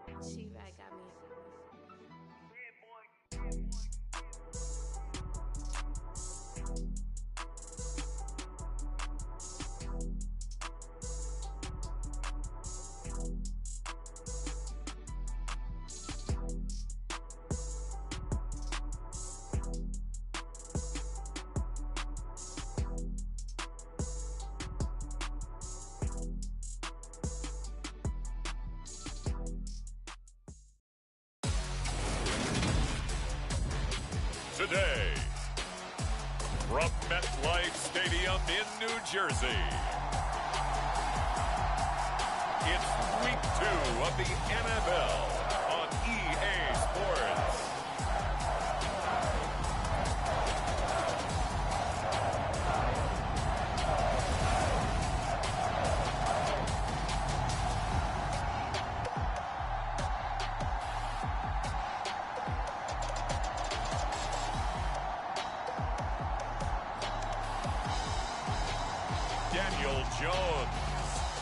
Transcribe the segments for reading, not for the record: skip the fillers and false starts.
She-Rag got me. Today, from MetLife Stadium in New Jersey, it's Week 2 of the NFL on EA Sports. Daniel Jones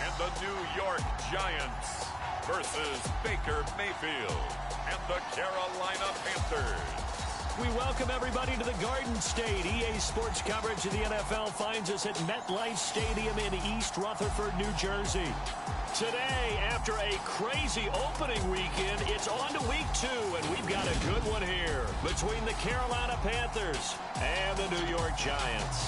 and the New York Giants versus Baker Mayfield and the Carolina Panthers. We welcome everybody to the Garden State. EA Sports coverage of the NFL finds us at MetLife Stadium in East Rutherford, New Jersey. Today, after a crazy opening weekend, it's on to Week 2, and we've got a good one here between the Carolina Panthers and the New York Giants.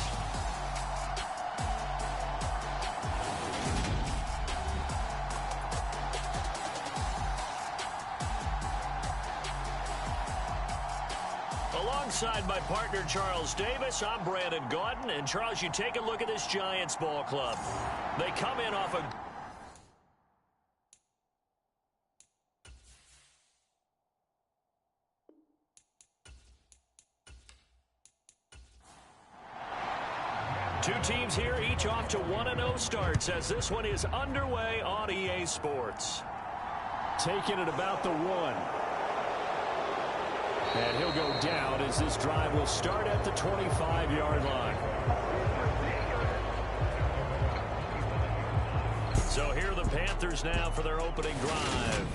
Alongside my partner, Charles Davis, I'm Brandon Gaudin. And, Charles, you take a look at this Giants ball club. They come in off a... Two teams here, each off to 1-0 starts as this one is underway on EA Sports. Taking it about the 1. And he'll go down as this drive will start at the 25-yard line. So here are the Panthers now for their opening drive.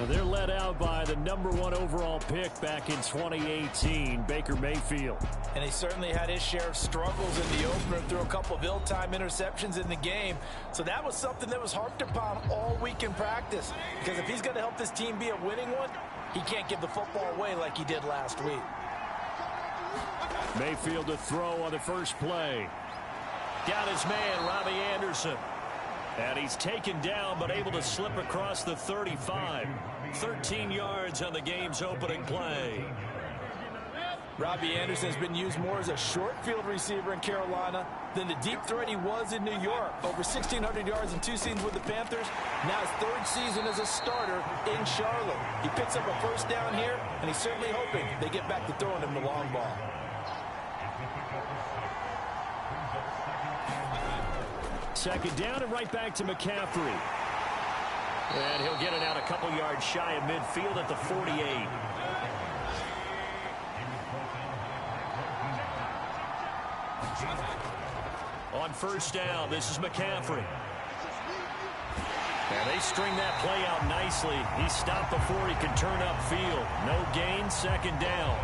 Now they're led out by the #1 overall pick back in 2018, Baker Mayfield. And he certainly had his share of struggles in the opener through a couple of ill-timed interceptions in the game. So that was something that was harped upon all week in practice. Because if he's going to help this team be a winning one, he can't give the football away like he did last week. Mayfield to throw on the first play. Got his man, Robbie Anderson. And he's taken down but able to slip across the 35. 13 yards on the game's opening play. Robbie Anderson has been used more as a short field receiver in Carolina than the deep threat he was in New York. Over 1,600 yards in 2 seasons with the Panthers. Now his 3rd season as a starter in Charlotte. He picks up a first down here, and he's certainly hoping they get back to throwing him the long ball. Second down and right back to McCaffrey. And he'll get it out a couple yards shy of midfield at the 48. On first down, this is McCaffrey. And they string that play out nicely. He stopped before he could turn upfield. No gain, second down.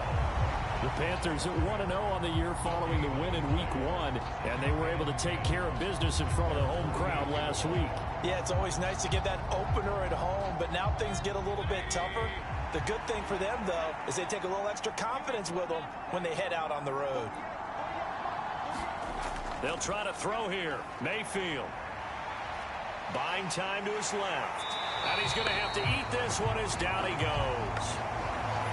The Panthers at 1-0 on the year following the win in Week 1. And they were able to take care of business in front of the home crowd last week. Yeah, it's always nice to get that opener at home, but now things get a little bit tougher. The good thing for them, though, is they take a little extra confidence with them when they head out on the road. They'll try to throw here. Mayfield. Buying time to his left. And he's going to have to eat this one as down he goes.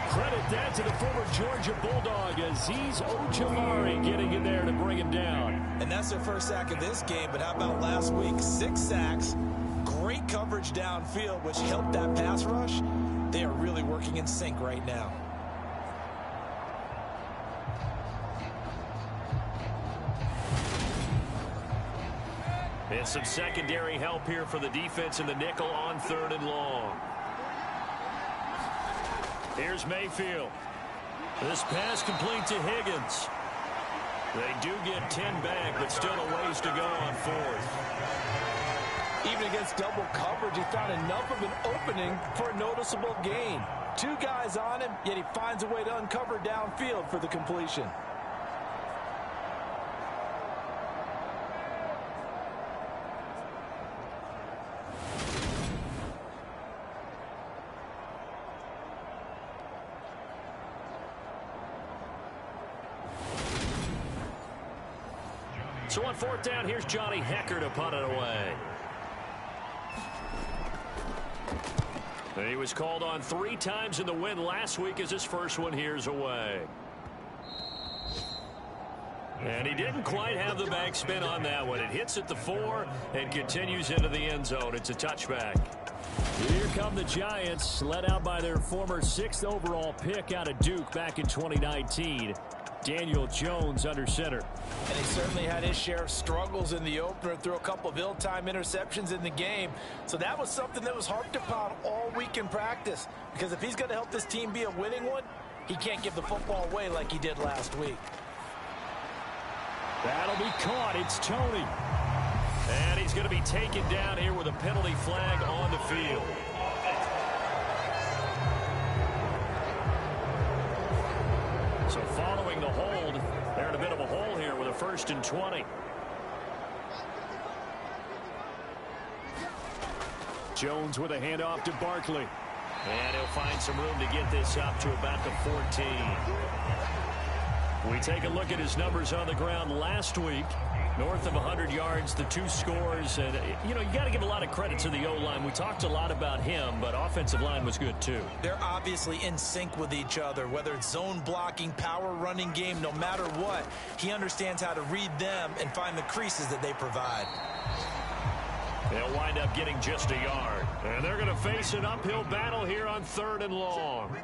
Credit that to the former Georgia Bulldog, Azeez Ojulari getting in there to bring him down. And that's their first sack of this game, but how about last week? 6 sacks, great coverage downfield, which helped that pass rush. They are really working in sync right now. And some secondary help here for the defense in the nickel on 3rd and long. Here's Mayfield. This pass complete to Higgins. They do get 10 back, but still a ways to go on 4th. Even against double coverage, he found enough of an opening for a noticeable gain. Two guys on him, yet he finds a way to uncover downfield for the completion. So on fourth down, here's Johnny Hecker to punt it away. He was called on 3 times in the win last week as his first one here's away. And he didn't quite have the back spin on that one. It hits at the 4 and continues into the end zone. It's a touchback. Here come the Giants, led out by their former 6th overall pick out of Duke back in 2019. Daniel Jones under center. And he certainly had his share of struggles in the opener, threw a couple of ill-timed interceptions in the game. So that was something that was harped upon all week in practice. Because if he's going to help this team be a winning one, he can't give the football away like he did last week. That'll be caught. It's Tony. And he's going to be taken down here with a penalty flag on the field. So following the hold, they're in a bit of a hole here with a 1st and 20. Jones with a handoff to Barkley. And he'll find some room to get this up to about the 14. We take a look at his numbers on the ground last week. North of 100 yards, the 2 scores. And, you got to give a lot of credit to the O-line. We talked a lot about him, but offensive line was good, too. They're obviously in sync with each other, whether it's zone blocking, power running game, no matter what. He understands how to read them and find the creases that they provide. They'll wind up getting just a yard. And they're going to face an uphill battle here on 3rd and long.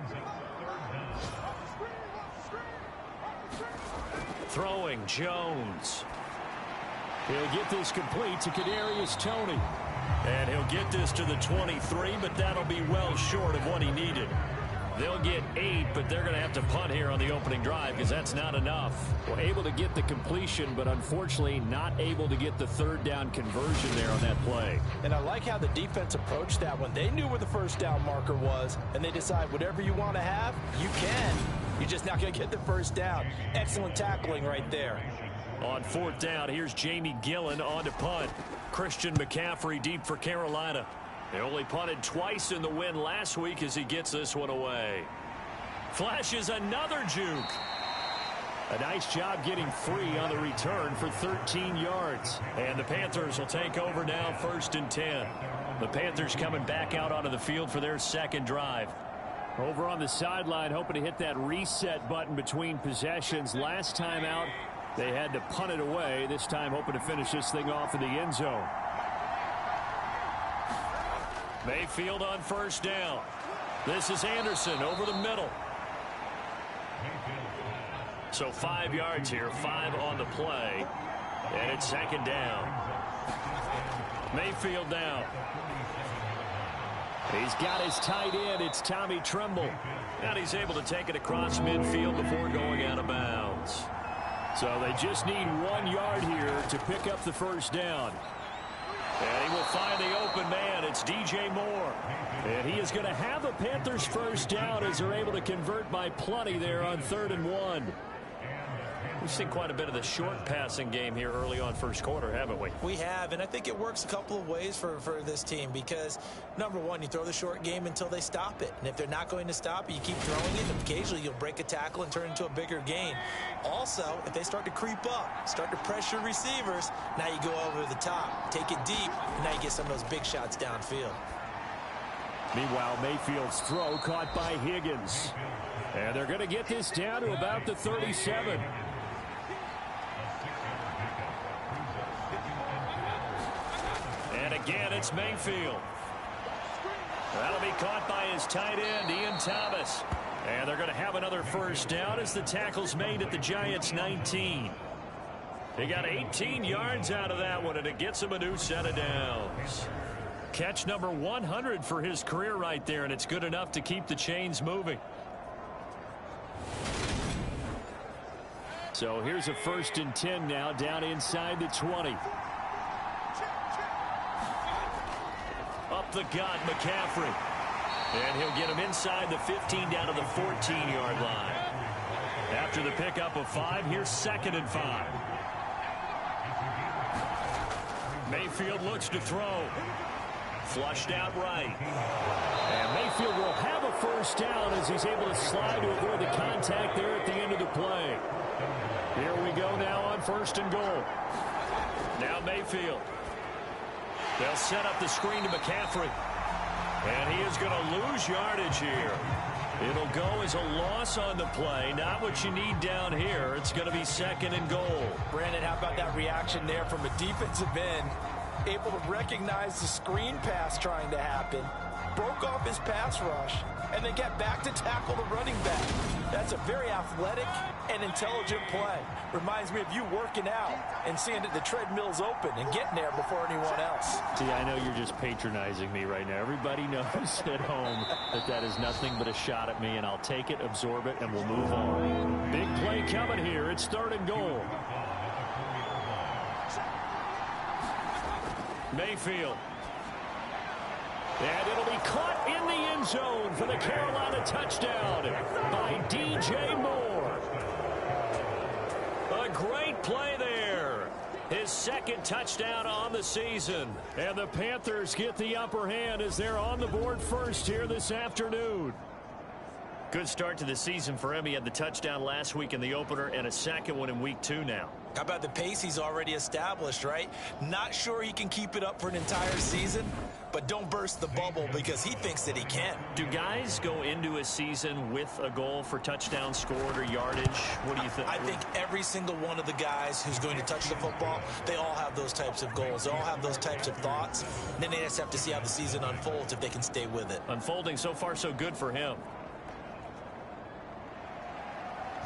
Throwing Jones. He'll get this complete to Kadarius Toney. And he'll get this to the 23, but that'll be well short of what he needed. They'll get 8, but they're going to have to punt here on the opening drive because that's not enough. Well, able to get the completion, but unfortunately not able to get the 3rd down conversion there on that play. And I like how the defense approached that one. They knew where the 1st down marker was, and they decide whatever you want to have, you can. You're just not going to get the 1st down. Excellent tackling right there. On 4th down, here's Jamie Gillen on to punt. Christian McCaffrey deep for Carolina. They only punted twice in the win last week as he gets this one away. Flashes another juke. A nice job getting free on the return for 13 yards. And the Panthers will take over now, 1st and 10. The Panthers coming back out onto the field for their 2nd drive. Over on the sideline, hoping to hit that reset button between possessions. Last time out, they had to punt it away. This time hoping to finish this thing off in the end zone. Mayfield on 1st down. This is Anderson over the middle. So 5 yards here, 5 on the play. And it's 2nd down. Mayfield down. He's got his tight end. It's Tommy Tremble. And he's able to take it across midfield before going out of bounds. So they just need 1 yard here to pick up the 1st down. And he will find the open man. It's DJ Moore. And he is going to have the Panthers 1st down as they're able to convert by plenty there on 3rd and 1. We've seen quite a bit of the short passing game here early on 1st quarter, haven't we? We have, and I think it works a couple of ways for this team because, number one, you throw the short game until they stop it. And if they're not going to stop it, you keep throwing it, and occasionally you'll break a tackle and turn it into a bigger gain. Also, if they start to creep up, start to pressure receivers, now you go over the top, take it deep, and now you get some of those big shots downfield. Meanwhile, Mayfield's throw caught by Higgins. And they're going to get this down to about the 37. And again, it's Mayfield. That'll be caught by his tight end, Ian Thomas. And they're going to have another 1st down as the tackle's made at the Giants' 19. They got 18 yards out of that one, and it gets him a new set of downs. Catch number 100 for his career right there, and it's good enough to keep the chains moving. So here's a 1st and 10 now, down inside the 20. Up the gut, McCaffrey. And he'll get him inside the 15 down to the 14-yard line. After the pickup of 5, here's 2nd and 5. Mayfield looks to throw. Flushed out right. And Mayfield will have a first down as he's able to slide to avoid the contact there at the end of the play. Here we go now on 1st and goal. Now Mayfield. They'll set up the screen to McCaffrey. And he is going to lose yardage here. It'll go as a loss on the play. Not what you need down here. It's going to be 2nd and goal. Brandon, how about that reaction there from a defensive end? Able to recognize the screen pass trying to happen. Broke off his pass rush. And then get back to tackle the running back. That's a very athletic and intelligent play. Reminds me of you working out and seeing that the treadmill's open and getting there before anyone else. See, I know you're just patronizing me right now. Everybody knows at home that that is nothing but a shot at me, and I'll take it, absorb it, and we'll move on. Big play coming here. It's 3rd and goal. Mayfield. And it'll be caught in the end zone for the Carolina touchdown by DJ Moore. A great play there. His 2nd touchdown on the season. And the Panthers get the upper hand as they're on the board first here this afternoon. Good start to the season for him. He had the touchdown last week in the opener and a 2nd one in week 2 now. How about the pace he's already established, right? Not sure he can keep it up for an entire season, but don't burst the bubble because he thinks that he can. Do guys go into a season with a goal for touchdown scored or yardage? What do you think? I think every single one of the guys who's going to touch the football, they all have those types of goals. They all have those types of thoughts. And then they just have to see how the season unfolds if they can stay with it. Unfolding so far so good for him.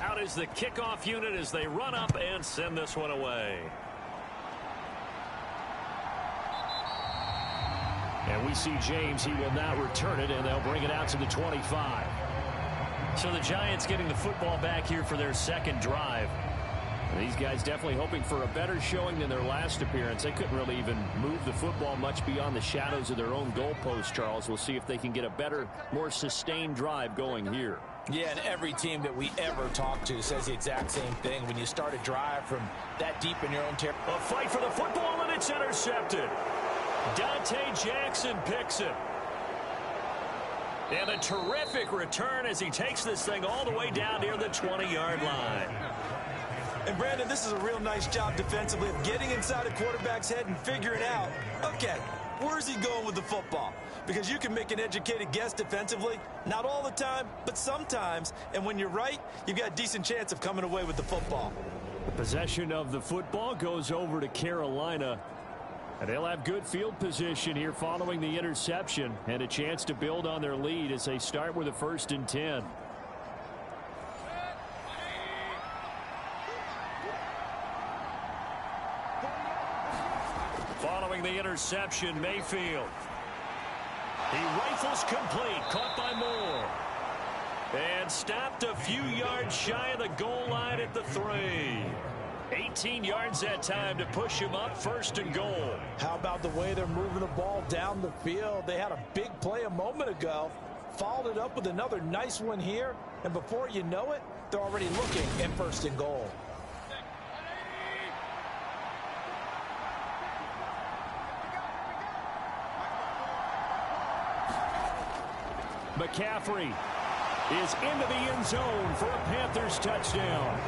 Out is the kickoff unit as they run up and send this one away. And we see James. He will now return it, and they'll bring it out to the 25. So the Giants getting the football back here for their 2nd drive. And these guys definitely hoping for a better showing than their last appearance. They couldn't really even move the football much beyond the shadows of their own goalpost, Charles. We'll see if they can get a better, more sustained drive going here. Yeah, and every team that we ever talk to says the exact same thing. When you start a drive from that deep in your own territory. A fight for the football, and it's intercepted. Dante Jackson picks it. And a terrific return as he takes this thing all the way down near the 20-yard line. And, Brandon, this is a real nice job defensively of getting inside a quarterback's head and figuring out, okay, where's he going with the football? Because you can make an educated guess defensively. Not all the time, but sometimes. And when you're right, you've got a decent chance of coming away with the football. Possession of the football goes over to Carolina. And they'll have good field position here following the interception. And a chance to build on their lead as they start with a 1st and 10. Following the interception, Mayfield. He rifles complete, caught by Moore. And stopped a few yards shy of the goal line at the 3. 18 yards that time to push him up 1st and goal. How about the way they're moving the ball down the field? They had a big play a moment ago. Followed it up with another nice one here. And before you know it, they're already looking at 1st and goal. McCaffrey is into the end zone for a Panthers touchdown.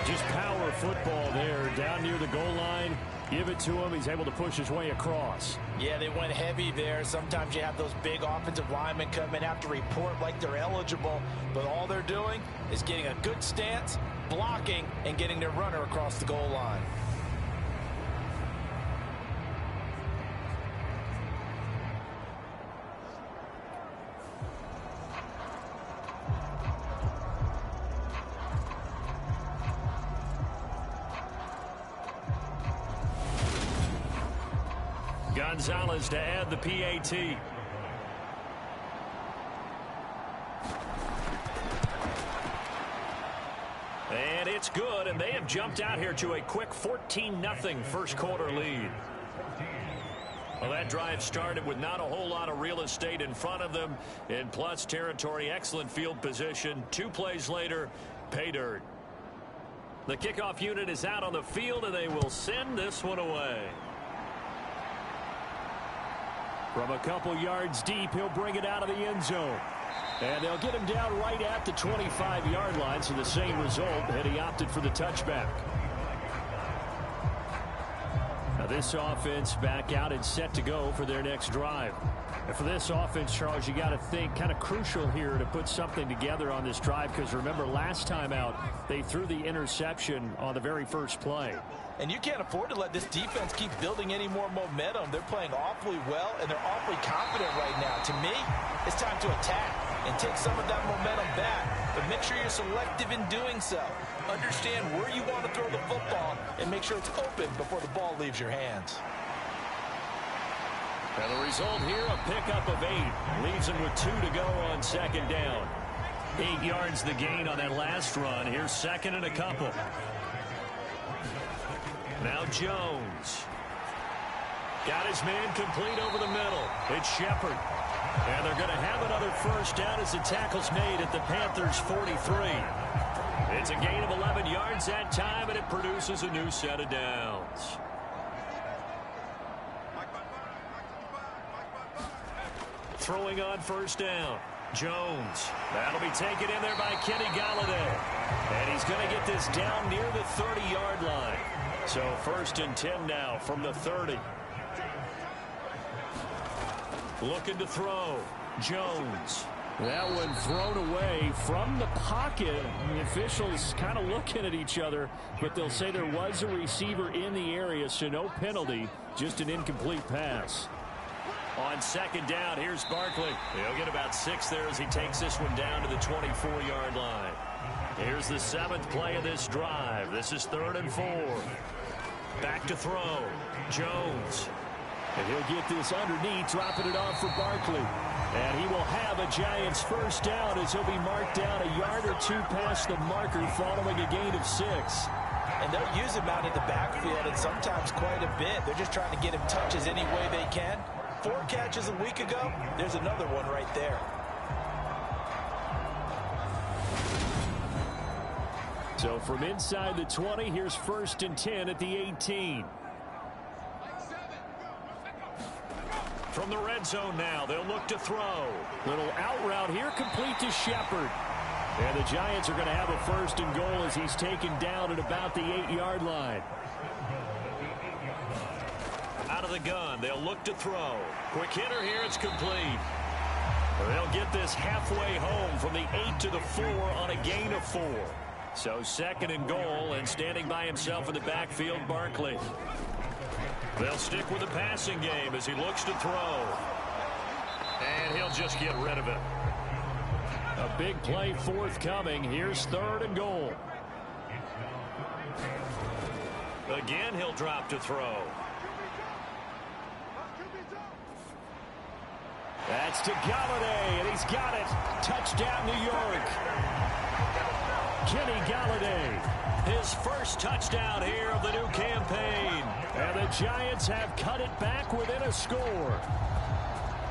Just power football there down near the goal line. Give it to him. He's able to push his way across. Yeah, they went heavy there. Sometimes you have those big offensive linemen come in, have to report like they're eligible. But all they're doing is getting a good stance, blocking, and getting their runner across the goal line. Gonzalez to add the PAT. And It's good, and they have jumped out here to a quick 14-0 first quarter lead. Well, that drive started with not a whole lot of real estate in front of them. In plus territory, excellent field position. 2 plays later, pay dirt. The kickoff unit is out on the field, and they will send this one away. From a couple yards deep, he'll bring it out of the end zone. And they'll get him down right at the 25-yard line, so the same result, and he opted for the touchback. Now this offense back out and set to go for their next drive. And for this offense, Charles, you got to think kind of crucial here to put something together on this drive, because remember last time out they threw the interception on the very first play. And you can't afford to let this defense keep building any more momentum. They're playing awfully well, and they're awfully confident right now. To me, it's time to attack and take some of that momentum back. But make sure you're selective in doing so. Understand where you want to throw the football and make sure it's open before the ball leaves your hands. And the result here, a pickup of 8. Leaves him with 2 to go on second down. 8 yards the gain on that last run. Here's second and a couple. Now Jones. Got his man complete over the middle. It's Shepard. And they're going to have another first down as the tackle's made at the Panthers' 43. It's a gain of 11 yards that time, and it produces a new set of downs. Throwing on first down. Jones. That'll be taken in there by Kenny Galladay. And he's going to get this down near the 30-yard line. So first and 10 now from the 30. Looking to throw. Jones. That one thrown away from the pocket. The officials kind of looking at each other, but they'll say there was a receiver in the area, so no penalty, just an incomplete pass. On second down, here's Barkley. He'll get about 6 there as he takes this one down to the 24-yard line. Here's the 7th play of this drive. This is 3rd and 4. Back to throw. Jones. And he'll get this underneath, dropping it off for Barkley. And he will have a Giants first down as he'll be marked down a yard or 2 past the marker following a gain of 6. And they'll use him out in the backfield, and sometimes quite a bit. They're just trying to get him touches any way they can. 4 catches a week ago. There's another one right there. So from inside the 20, here's 1st and 10 at the 18. From the red zone now, they'll look to throw. Little out route here, complete to Shepard. And the Giants are going to have a 1st and goal as he's taken down at about the 8-yard line. Out of the gun, they'll look to throw. Quick hitter here, it's complete. They'll get this halfway home from the 8 to the 4 on a gain of 4. So 2nd and goal, and standing by himself in the backfield, Barkley. They'll stick with the passing game as he looks to throw. And he'll just get rid of it. A big play forthcoming. Here's 3rd and goal. Again, he'll drop to throw. That's to Galladay, and he's got it. Touchdown, New York. Kenny Galladay, his first touchdown here of the new campaign. And the Giants have cut it back within a score.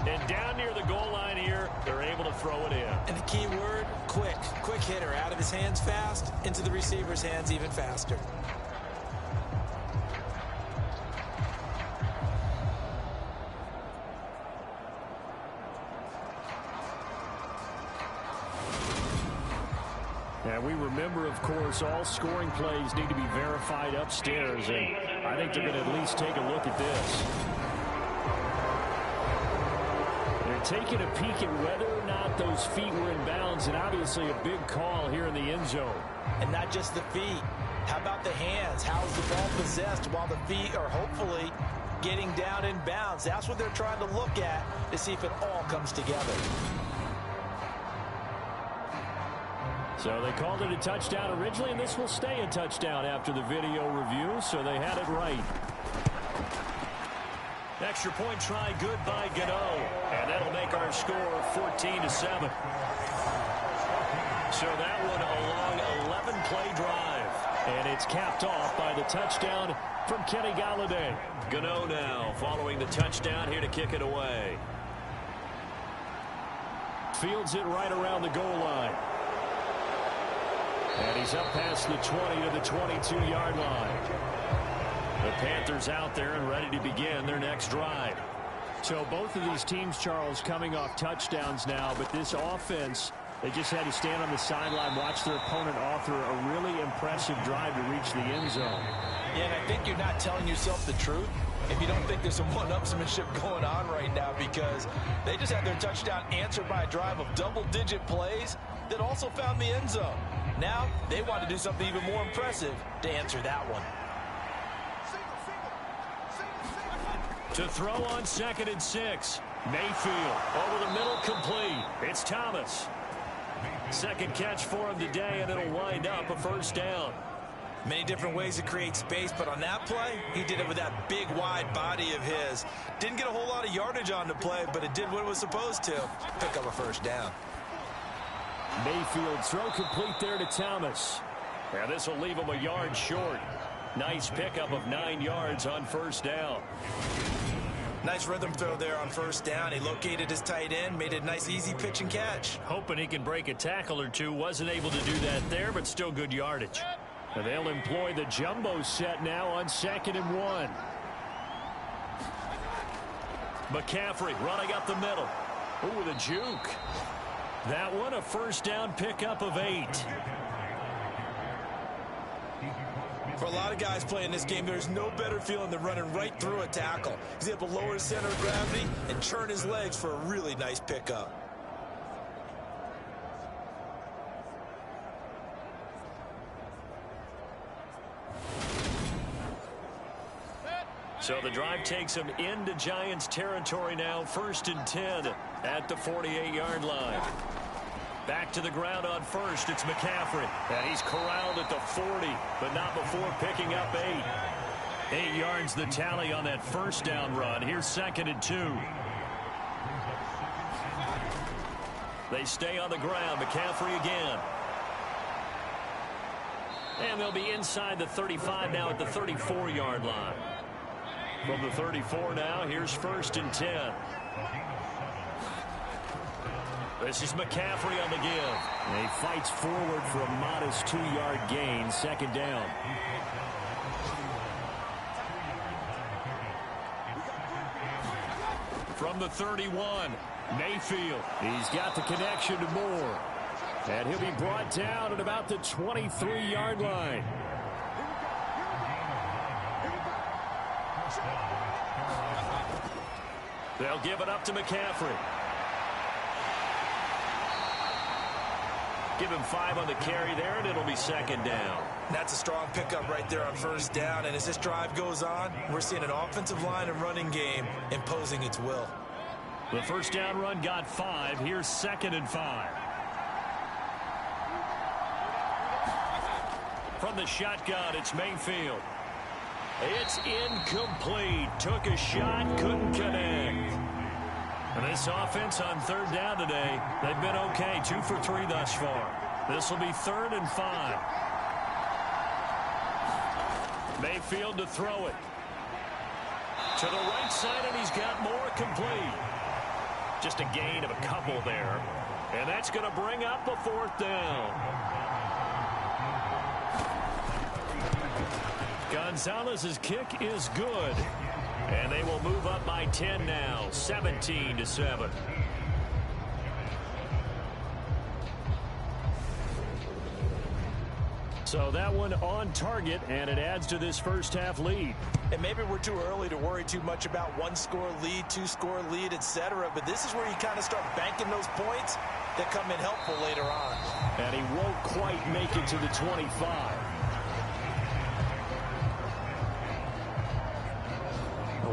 And down near the goal line here, they're able to throw it in. And the key word, quick. Quick hitter, out of his hands fast, into the receiver's hands even faster. And we remember, of course, all scoring plays need to be verified upstairs, and I think they're going to at least take a look at this. They're taking a peek at whether or not those feet were in bounds, and obviously a big call here in the end zone. And not just the feet. How about the hands? How's the ball possessed while the feet are hopefully getting down in bounds? That's what they're trying to look at to see if it all comes together. So they called it a touchdown originally, and this will stay a touchdown after the video review, so they had it right. Extra point try good by Gano, and that'll make our score 14-7. So that one a long 11-play drive. And it's capped off by the touchdown from Kenny Golladay. Gano now following the touchdown here to kick it away. Fields it right around the goal line. And he's up past the 20 to the 22-yard line. The Panthers out there and ready to begin their next drive. So both of these teams, Charles, coming off touchdowns now, but this offense, they just had to stand on the sideline, watch their opponent author a really impressive drive to reach the end zone. Yeah, and I think you're not telling yourself the truth if you don't think there's some one-upsmanship going on right now, because they just had their touchdown answered by a drive of double-digit plays that also found the end zone. Now they want to do something even more impressive to answer that one. To throw on 2nd and 6. Mayfield over the middle, complete. It's Thomas. Second catch for him today, and it'll wind up a first down. Many different ways to create space, but on that play, he did it with that big, wide body of his. Didn't get a whole lot of yardage on the play, but it did what it was supposed to. Pick up a first down. Mayfield throw complete there to Thomas. Now this will leave him a yard short. Nice pickup of 9 yards on first down. Nice rhythm throw there on first down. He located his tight end, made it a nice, easy pitch and catch. Hoping he can break a tackle or two. Wasn't able to do that there, but still good yardage. And they'll employ the jumbo set now on 2nd and 1. McCaffrey running up the middle. Ooh, with a juke. That one a first down pickup of 8. For a lot of guys playing this game, there's no better feeling than running right through a tackle. He's able to lower his center of gravity and turn his legs for a really nice pickup. So the drive takes him into Giants territory now. 1st and 10 at the 48-yard line. Back to the ground on first. It's McCaffrey. And he's corralled at the 40, but not before picking up 8. 8 yards the tally on that first down run. Here's 2nd and 2. They stay on the ground. McCaffrey again. And they'll be inside the 35 now at the 34-yard line. From the 34 now, here's 1st and 10. This is McCaffrey on the give. And he fights forward for a modest 2-yard gain. 2nd down. From the 31, Mayfield. He's got the connection to Moore. And he'll be brought down at about the 23-yard line. They'll give it up to McCaffrey. Give him 5 on the carry there, and it'll be 2nd down. That's a strong pickup right there on first down. And as this drive goes on, we're seeing an offensive line and running game imposing its will. The first down run got 5. Here's 2nd and 5. From the shotgun, it's Mayfield. It's incomplete. Took a shot, couldn't connect. And this offense on 3rd down today, they've been okay. 2 for 3 thus far. This will be 3rd and 5. Mayfield to throw it. To the right side, and he's got more complete. Just a gain of a couple there. And that's going to bring up a 4th down. Gonzalez's kick is good. And they will move up by 10 now, 17-7. So that one on target, and it adds to this first half lead. And maybe we're too early to worry too much about 1-score lead, 2-score lead, etc. But this is where you kind of start banking those points that come in helpful later on. And he won't quite make it to the 25.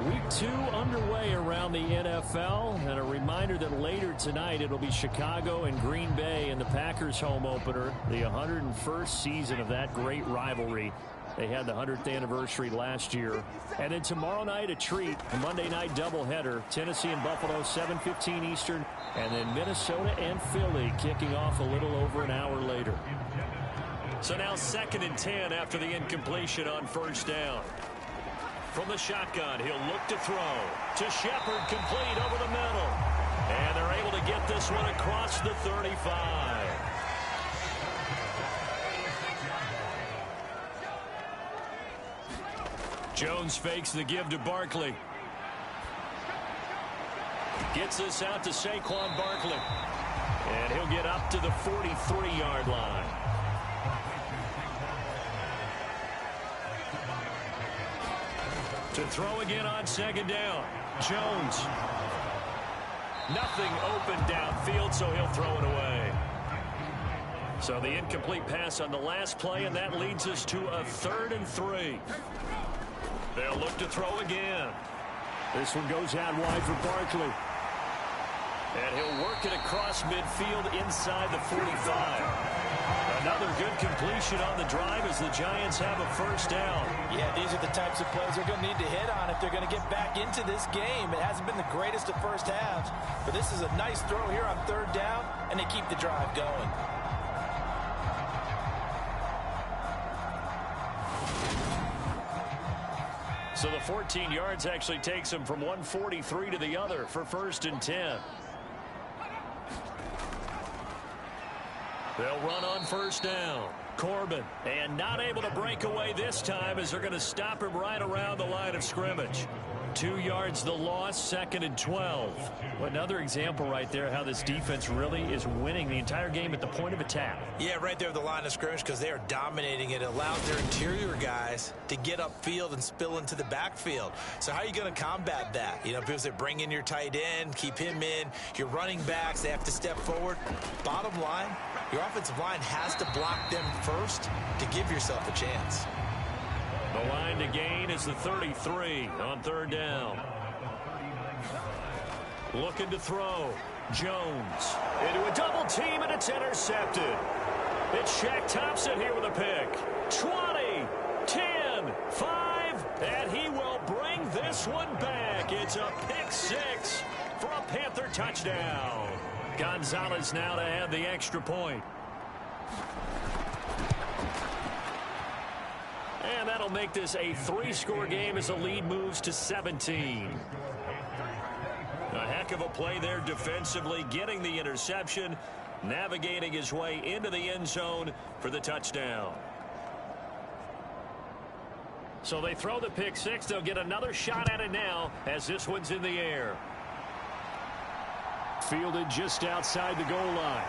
Week 2 underway around the NFL, and a reminder that later tonight it'll be Chicago and Green Bay in the Packers home opener, the 101st season of that great rivalry. They had the 100th anniversary last year. And then tomorrow night, a treat, a Monday night doubleheader. Tennessee and Buffalo, 7:15 Eastern. And then Minnesota and Philly kicking off a little over an hour later. So now 2nd and 10 after the incompletion on first down. From the shotgun, he'll look to throw. To Shepard, complete over the middle. And they're able to get this one across the 35. Jones fakes the give to Barkley. Gets this out to Saquon Barkley. And he'll get up to the 43-yard line. To throw again on 2nd down. Jones. Nothing open downfield, so he'll throw it away. So the incomplete pass on the last play, and that leads us to a 3rd and 3. They'll look to throw again. This one goes out wide for Barkley. And he'll work it across midfield inside the 45. Another good completion on the drive as the Giants have a first down. Yeah, these are the types of plays they're going to need to hit on if they're going to get back into this game. It hasn't been the greatest of first halves, but this is a nice throw here on 3rd down, and they keep the drive going. So the 14 yards actually takes him from 143 to the other for 1st and 10. They'll run on 1st down. Corbin, and not able to break away this time as they're going to stop him right around the line of scrimmage. 2 yards the loss, 2nd and 12. Well, another example right there how this defense really is winning the entire game at the point of attack. Yeah, right there at the line of scrimmage because they are dominating it. It allows their interior guys to get upfield and spill into the backfield. So how are you going to combat that? You know, because they bring in your tight end, keep him in. Your running backs, they have to step forward. Bottom line, your offensive line has to block them first to give yourself a chance. The line to gain is the 33 on 3rd down. Looking to throw. Jones into a double team, and it's intercepted. It's Shaq Thompson here with a pick. 20, 10, 5, and he will bring this one back. It's a pick 6 for a Panther touchdown. Gonzalez now to add the extra point. And that'll make this a 3-score game as the lead moves to 17. A heck of a play there defensively, getting the interception, navigating his way into the end zone for the touchdown. So they throw the pick 6. They'll get another shot at it now as this one's in the air. Fielded just outside the goal line.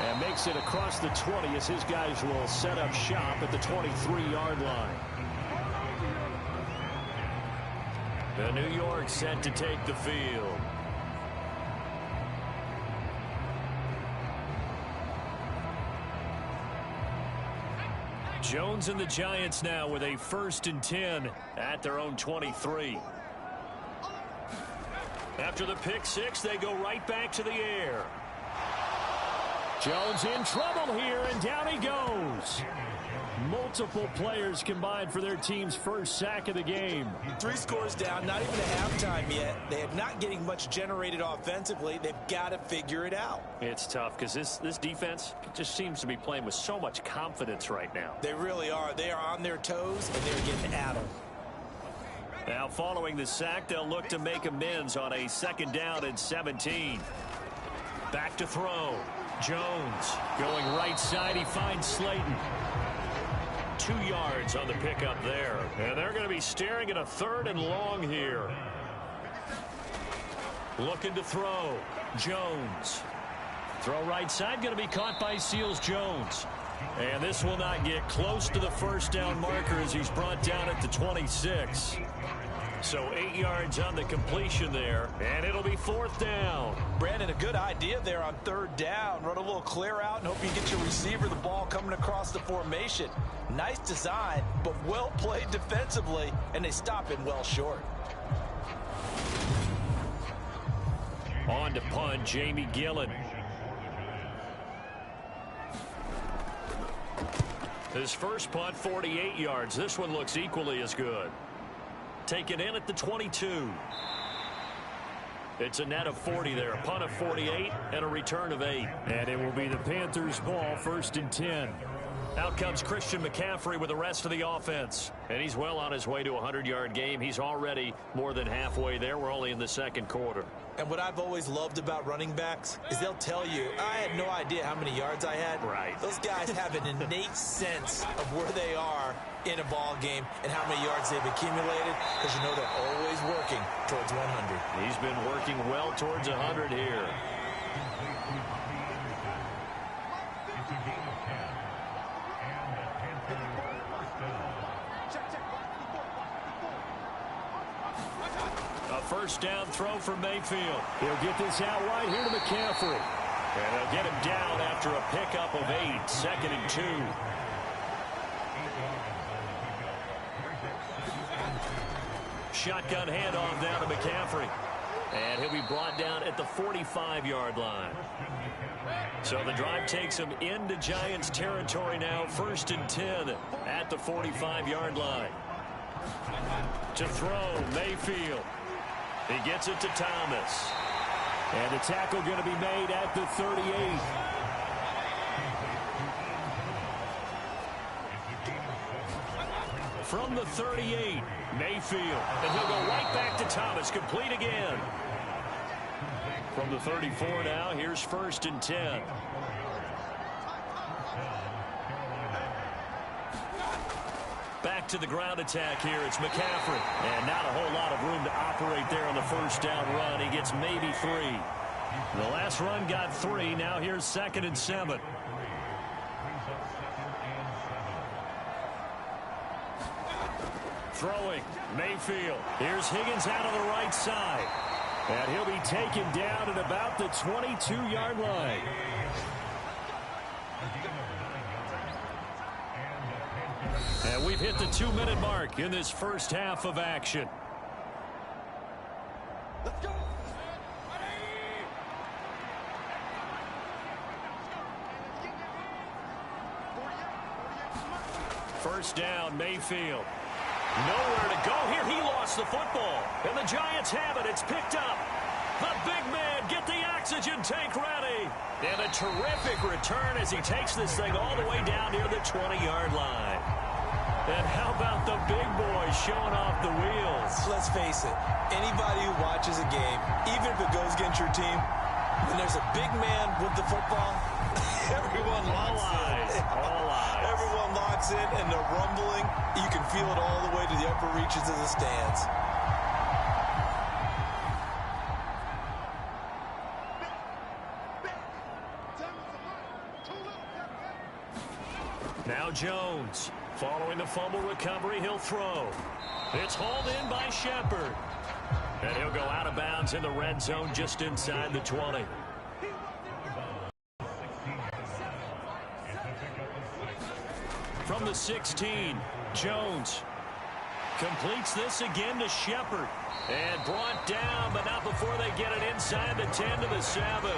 And makes it across the 20 as his guys will set up shop at the 23-yard line. The New York set to take the field. Jones and the Giants now with a 1st and 10 at their own 23. After the pick 6, they go right back to the air. Jones in trouble here, and down he goes. Multiple players combined for their team's first sack of the game. 3 scores down, not even a halftime yet. They are not getting much generated offensively. They've got to figure it out. It's tough because this defense just seems to be playing with so much confidence right now. They really are. They are on their toes, and they're getting at them. Now following the sack, they'll look to make amends on a 2nd down and 17. Back to throw. Jones going right side. He finds Slayton. 2 yards on the pickup there. And they're going to be staring at a 3rd and long here. Looking to throw. Jones. Throw right side, going to be caught by Seals-Jones. And this will not get close to the first down marker as he's brought down at the 26. So 8 yards on the completion there, and it'll be 4th down. Brandon, a good idea there on 3rd down. Run a little clear out and hope you get your receiver the ball coming across the formation. Nice design, but well played defensively, and they stop him well short. On to punt, Jamie Gillen. His first punt, 48 yards. This one looks equally as good. Taken in at the 22. It's a net of 40 there. A punt of 48 and a return of 8. And it will be the Panthers' ball, 1st and 10. Out comes Christian McCaffrey with the rest of the offense. And he's well on his way to a 100-yard game. He's already more than halfway there. We're only in the second quarter. And what I've always loved about running backs is they'll tell you, I had no idea how many yards I had. Right. Those guys have an innate sense of where they are in a ball game and how many yards they've accumulated, because you know they're always working towards 100. He's been working well towards 100 here. First down throw for Mayfield. He'll get this out wide here to McCaffrey. And they'll get him down after a pickup of 8. 2nd and 2. Shotgun handoff down to McCaffrey. And he'll be brought down at the 45-yard line. So the drive takes him into Giants territory now. 1st and 10 at the 45-yard line. To throw, Mayfield. He gets it to Thomas. And the tackle going to be made at the 38. From the 38, Mayfield. And he'll go right back to Thomas. Complete again. From the 34 now, here's 1st and 10. Back to the ground attack here. It's McCaffrey. And not a whole lot of room to operate there on the first down run. He gets maybe 3. The last run got 3. Now here's 2nd and 7. Throwing, Mayfield. Here's Higgins out of the right side. And he'll be taken down at about the 22-yard line. And we've hit the 2-minute mark in this first half of action. Let's go. First down, Mayfield. Nowhere to go here. He lost the football. And the Giants have it. It's picked up. The big man, get the oxygen tank ready. And a terrific return as he takes this thing all the way down near the 20-yard line. And how about the big boy showing off the wheels? Let's face it, anybody who watches a game, even if it goes against your team, when there's a big man with the football, everyone locks in. All eyes. Everyone locks in, and the rumbling, you can feel it all the way to the upper reaches of the stands. Now Jones. Following the fumble recovery, he'll throw. It's hauled in by Shepard. And he'll go out of bounds in the red zone just inside the 20. From the 16, Jones completes this again to Shepard. And brought down, but not before they get it inside the 10 to the 7.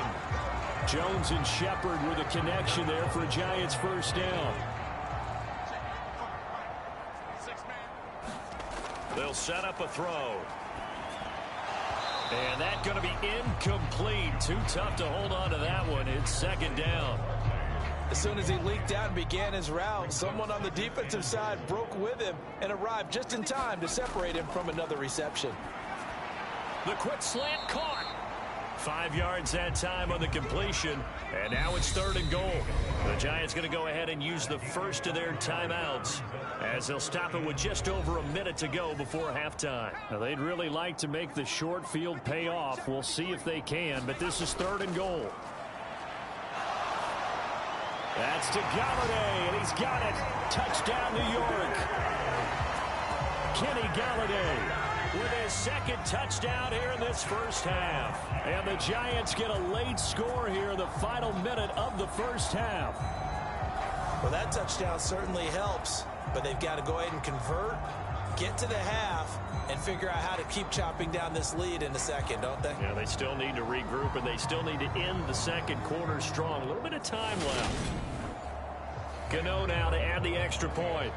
Jones and Shepard with a connection there for Giants first down. They'll set up a throw. And that's going to be incomplete. Too tough to hold on to that one. It's 2nd down. As soon as he leaked out and began his route, someone on the defensive side broke with him and arrived just in time to separate him from another reception. The quick slant caught. 5 yards that time on the completion. And now it's 3rd and goal. The Giants going to go ahead and use the first of their timeouts as they'll stop it with just over a minute to go before halftime. Now, they'd really like to make the short field pay off. We'll see if they can, but this is 3rd and goal. That's to Galladay, and he's got it. Touchdown, New York. Kenny Galladay with his 2nd touchdown here in this first half. And the Giants get a late score here in the final minute of the first half. Well, that touchdown certainly helps, but they've got to go ahead and convert, get to the half, and figure out how to keep chopping down this lead in the second, don't they? Yeah, they still need to regroup, and they still need to end the second quarter strong. A little bit of time left. Gano now to add the extra point.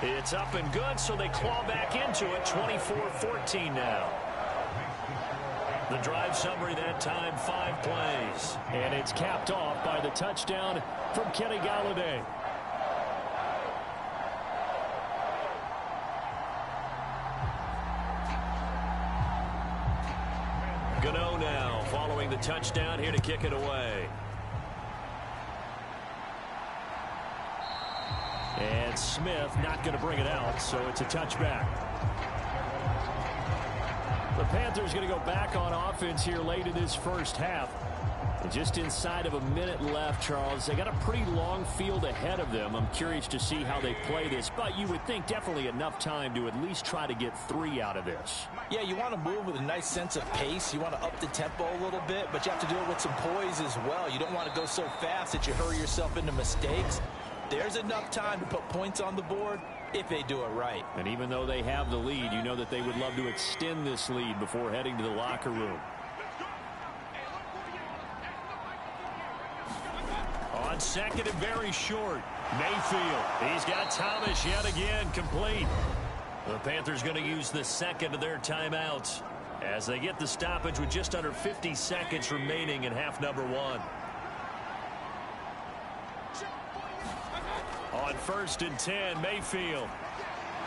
It's up and good, so they claw back into it. 24-14 now. The drive summary that time, 5 plays. And it's capped off by the touchdown from Kenny Galladay. Gano now following the touchdown here to kick it away. And Smith not going to bring it out, so it's a touchback. The Panthers going to go back on offense here late in this first half. And just inside of a minute left, Charles. They got a pretty long field ahead of them. I'm curious to see how they play this, but you would think definitely enough time to at least try to get 3 out of this. Yeah, you want to move with a nice sense of pace. You want to up the tempo a little bit, but you have to do it with some poise as well. You don't want to go so fast that you hurry yourself into mistakes. There's enough time to put points on the board if they do it right. And even though they have the lead, you know that they would love to extend this lead before heading to the locker room. On second and very short, Mayfield. He's got Thomas yet again, complete. The Panthers going to use the second of their timeouts as they get the stoppage with just under 50 seconds remaining in half number 1. On 1st and 10, Mayfield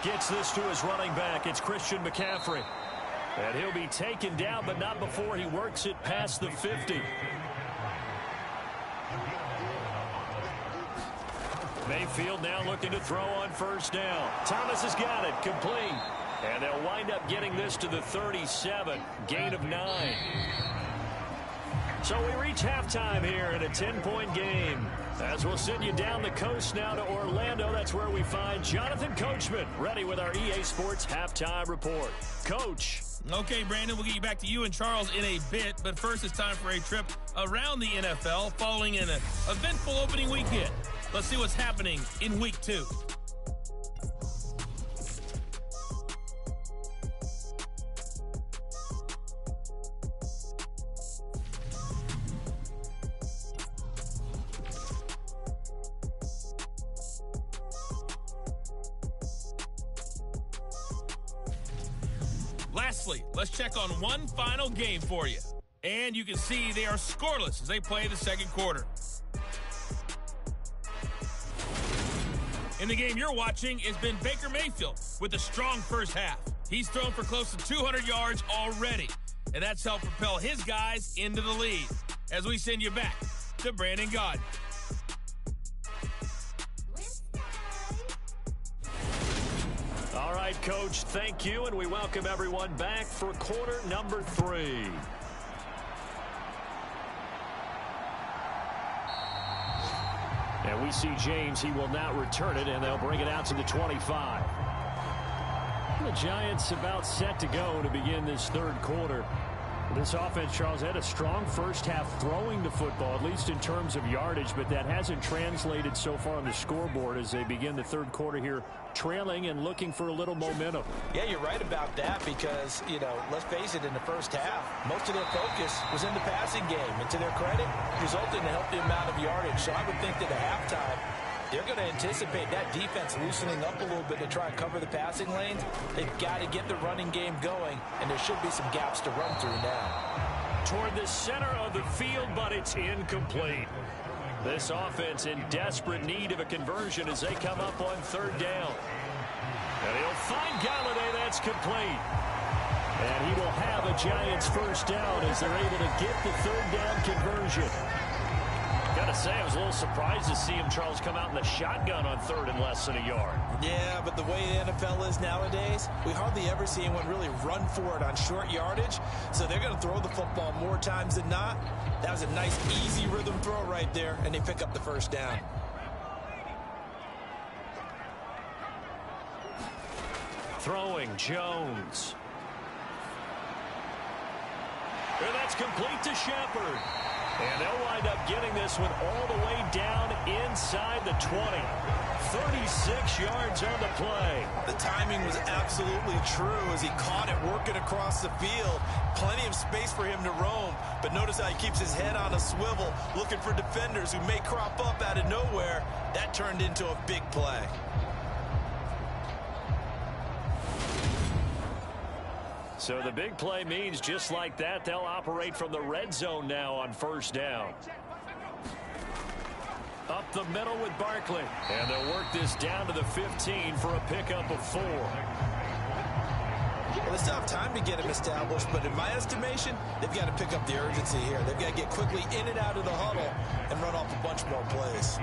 gets this to his running back. It's Christian McCaffrey. And he'll be taken down, but not before he works it past the 50. Mayfield now looking to throw on 1st down. Thomas has got it, complete. And they'll wind up getting this to the 37, gain of 9. So we reach halftime here in a 10-point game. As we'll send you down the coast now to Orlando, that's where we find Jonathan Coachman, ready with our EA Sports Halftime Report. Coach. Okay, Brandon, we'll get you back to you and Charles in a bit, but first it's time for a trip around the NFL following an eventful opening weekend. Let's see what's happening in Week 2. Lastly, let's check on one final game for you. And you can see they are scoreless as they play the second quarter. In the game you're watching has been Baker Mayfield with a strong first half. He's thrown for close to 200 yards already, and that's helped propel his guys into the lead. As we send you back to Brandon Gaudin. All right, Coach, thank you, and we welcome everyone back for quarter number 3. And we see James. He will not return it, and they'll bring it out to the 25. The Giants about set to go to begin this third quarter. This offense, Charles, had a strong first half throwing the football, at least in terms of yardage, but that hasn't translated so far on the scoreboard as they begin the third quarter here, trailing and looking for a little momentum. Yeah, you're right about that because, you know, let's face it, in the first half, most of their focus was in the passing game. And to their credit, resulted in a healthy amount of yardage. So I would think that at halftime, they're going to anticipate that defense loosening up a little bit to try and cover the passing lanes. They've got to get the running game going, and there should be some gaps to run through now. Toward the center of the field, but it's incomplete. This offense in desperate need of a conversion as they come up on 3rd down. And he'll find Galladay. That's complete. And he will have a Giants first down as they're able to get the 3rd down conversion. Got to say, I was a little surprised to see him, Charles, come out in the shotgun on 3rd and less than a yard. Yeah, but the way the NFL is nowadays, we hardly ever see anyone really run for it on short yardage. So they're going to throw the football more times than not. That was a nice, easy rhythm throw right there, and they pick up the first down. Throwing, Jones. And that's complete to Shepard. And they'll wind up getting this one all the way down inside the 20. 36 yards on the play. The timing was absolutely true as he caught it working across the field. Plenty of space for him to roam, but notice how he keeps his head on a swivel, looking for defenders who may crop up out of nowhere. That turned into a big play. So the big play means just like that, they'll operate from the red zone now on first down. Up the middle with Barkley. And they'll work this down to the 15 for a pickup of 4. Well, they still have time to get him established, but in my estimation, they've got to pick up the urgency here. They've got to get quickly in and out of the huddle and run off a bunch more plays.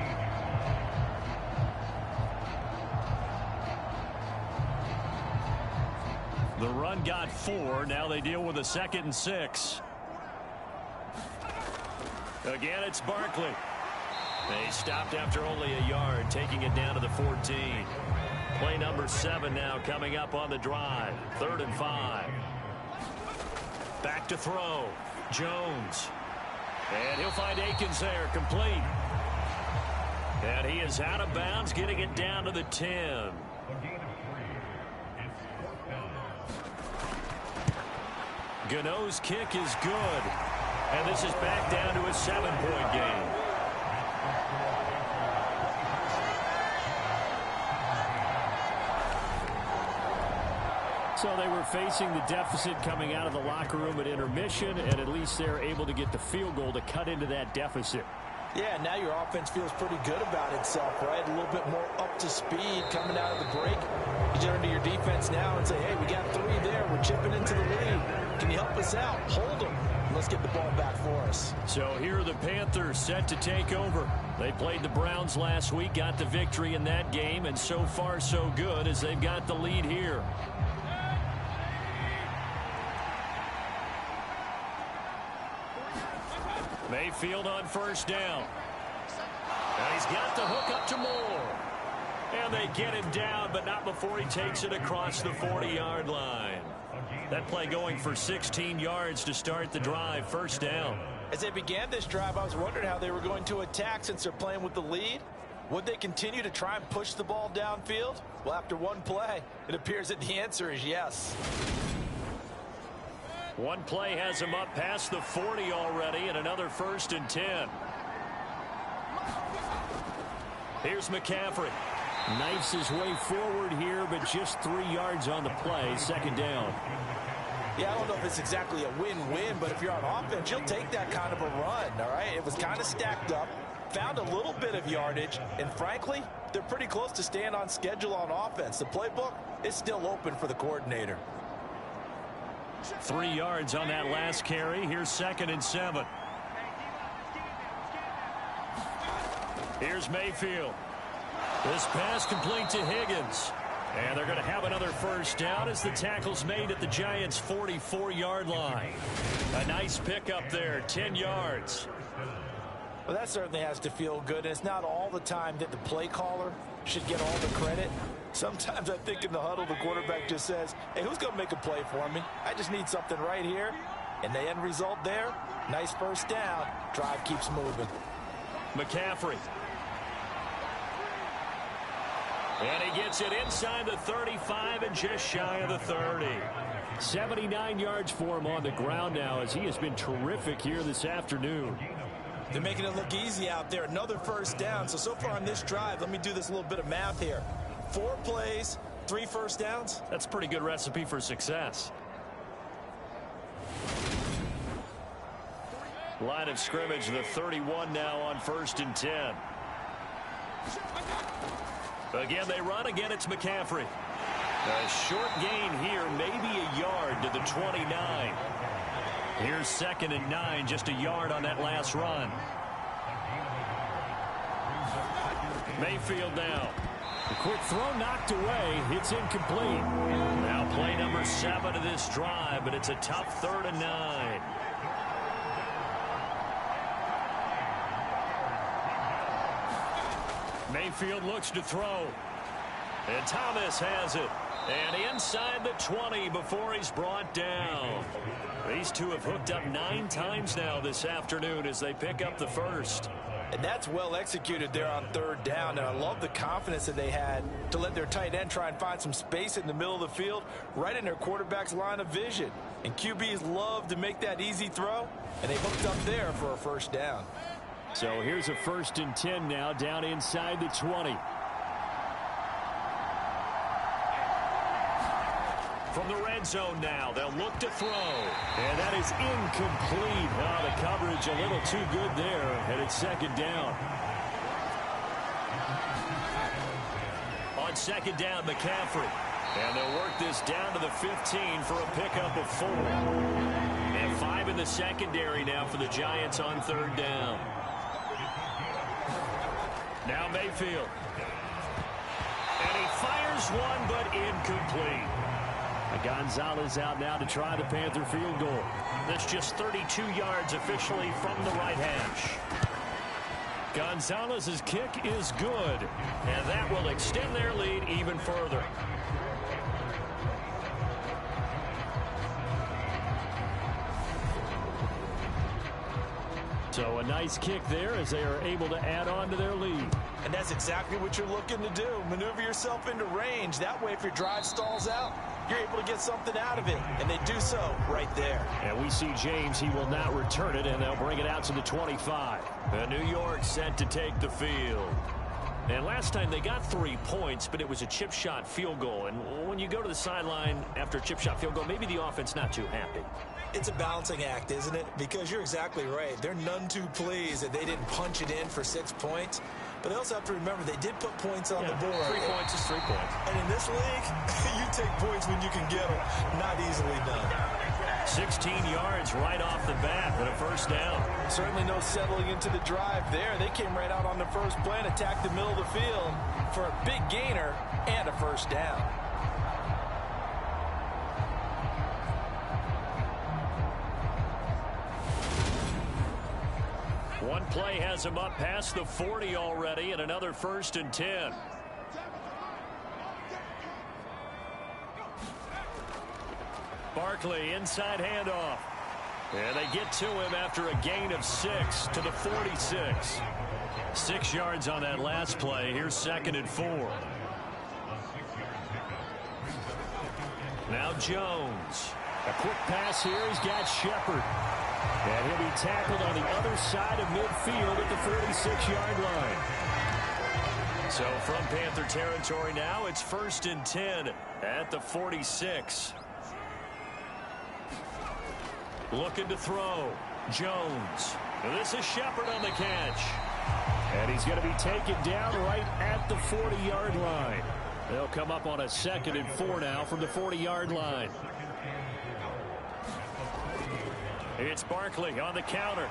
The run got 4. Now they deal with a 2nd and 6. Again, it's Barkley. They stopped after only a yard, taking it down to the 14. Play number 7 now coming up on the drive. 3rd and 5. Back to throw. Jones. And he'll find Akins there, complete. And he is out of bounds, getting it down to the 10. Gano's kick is good. And this is back down to a 7-point game. So they were facing the deficit coming out of the locker room at intermission, and at least they're able to get the field goal to cut into that deficit. Yeah, now your offense feels pretty good about itself, right? A little bit more up to speed coming out of the break. You turn to your defense now and say, hey, we got 3 there. We're chipping into the lead. Can you help us out? Hold them. Let's get the ball back for us. So here are the Panthers set to take over. They played the Browns last week, got the victory in that game, and so far so good as they've got the lead here. Mayfield on first down. And he's got the hook up to Moore. And they get him down, but not before he takes it across the 40-yard line. That play going for 16 yards to start the drive. First down. As they began this drive, I was wondering how they were going to attack since they're playing with the lead. Would they continue to try and push the ball downfield? Well, after one play, it appears that the answer is yes. One play has him up past the 40 already, and another 1st and 10. Here's McCaffrey. Knifes his way forward here, but just 3 yards on the play. 2nd down. Yeah, I don't know if it's exactly a win-win, but if you're on offense, you'll take that kind of a run, all right? It was kind of stacked up, found a little bit of yardage, and frankly, they're pretty close to staying on schedule on offense. The playbook is still open for the coordinator. 3 yards on that last carry. Here's 2nd and 7. Here's Mayfield. This pass complete to Higgins. And they're going to have another first down as the tackle's made at the Giants' 44-yard line. A nice pickup there, 10 yards. Well, that certainly has to feel good. And it's not all the time that the play caller should get all the credit. Sometimes I think in the huddle, the quarterback just says, hey, who's going to make a play for me? I just need something right here. And the end result there, nice first down. Drive keeps moving. McCaffrey. And he gets it inside the 35 and just shy of the 30. 79 yards for him on the ground now as he has been terrific here this afternoon. They're making it look easy out there. Another first down. So far on this drive, let me do this little bit of math here. 4 plays, 3 first downs. That's a pretty good recipe for success. Line of scrimmage, the 31 now on 1st and 10. Again, they run. Again, it's McCaffrey. A short gain here, maybe a yard to the 29. Here's 2nd and 9, just a yard on that last run. Mayfield now. A quick throw knocked away. It's incomplete. Now play number 7 of this drive, but it's a tough 3rd and 9. Mayfield looks to throw. And Thomas has it. And inside the 20 before he's brought down. These two have hooked up 9 times now this afternoon as they pick up the first. And that's well executed there on third down. And I love the confidence that they had to let their tight end try and find some space in the middle of the field, right in their quarterback's line of vision. And QBs love to make that easy throw, and they hooked up there for a first down. So here's a 1st and 10 now, down inside the 20. From the red zone now, they'll look to throw. And that is incomplete. Oh, the coverage a little too good there, and it's 2nd down. On 2nd down, McCaffrey. And they'll work this down to the 15 for a pickup of 4. And 5 in the secondary now for the Giants on 3rd down. Now Mayfield. And he fires one, but incomplete. Gonzalez out now to try the Panther field goal. That's just 32 yards officially from the right hash. Gonzalez's kick is good, and that will extend their lead even further. So a nice kick there as they are able to add on to their lead. And that's exactly what you're looking to do. Maneuver yourself into range. That way, if your drive stalls out, you're able to get something out of it. And they do so right there. And we see James. He will not return it, and they'll bring it out to the 25. And New York set to take the field. And last time they got 3 points, but it was a chip shot field goal. And when you go to the sideline after a chip shot field goal, maybe the offense not too happy. It's a balancing act, isn't it? Because you're exactly right. They're none too pleased that they didn't punch it in for 6 points. But they also have to remember they did put points on the board. 3 points is 3 points. And in this league, you take points when you can get them. Not easily done. 16 yards right off the bat and a 1st down. Certainly no settling into the drive there. They came right out on the first play and attacked the middle of the field for a big gainer and a 1st down. One play has him up past the 40 already, and another 1st and 10. Barkley inside handoff. And they get to him after a gain of 6 to the 46. 6 yards on that last play. Here's 2nd and 4. Now Jones. A quick pass here. He's got Shepard. And he'll be tackled on the other side of midfield at the 46-yard line. So from Panther territory now, it's 1st and 10 at the 46. Looking to throw. Jones. This is Shepard on the catch. And he's going to be taken down right at the 40-yard line. They'll come up on a 2nd and 4 now from the 40-yard line. It's Barkley on the counter.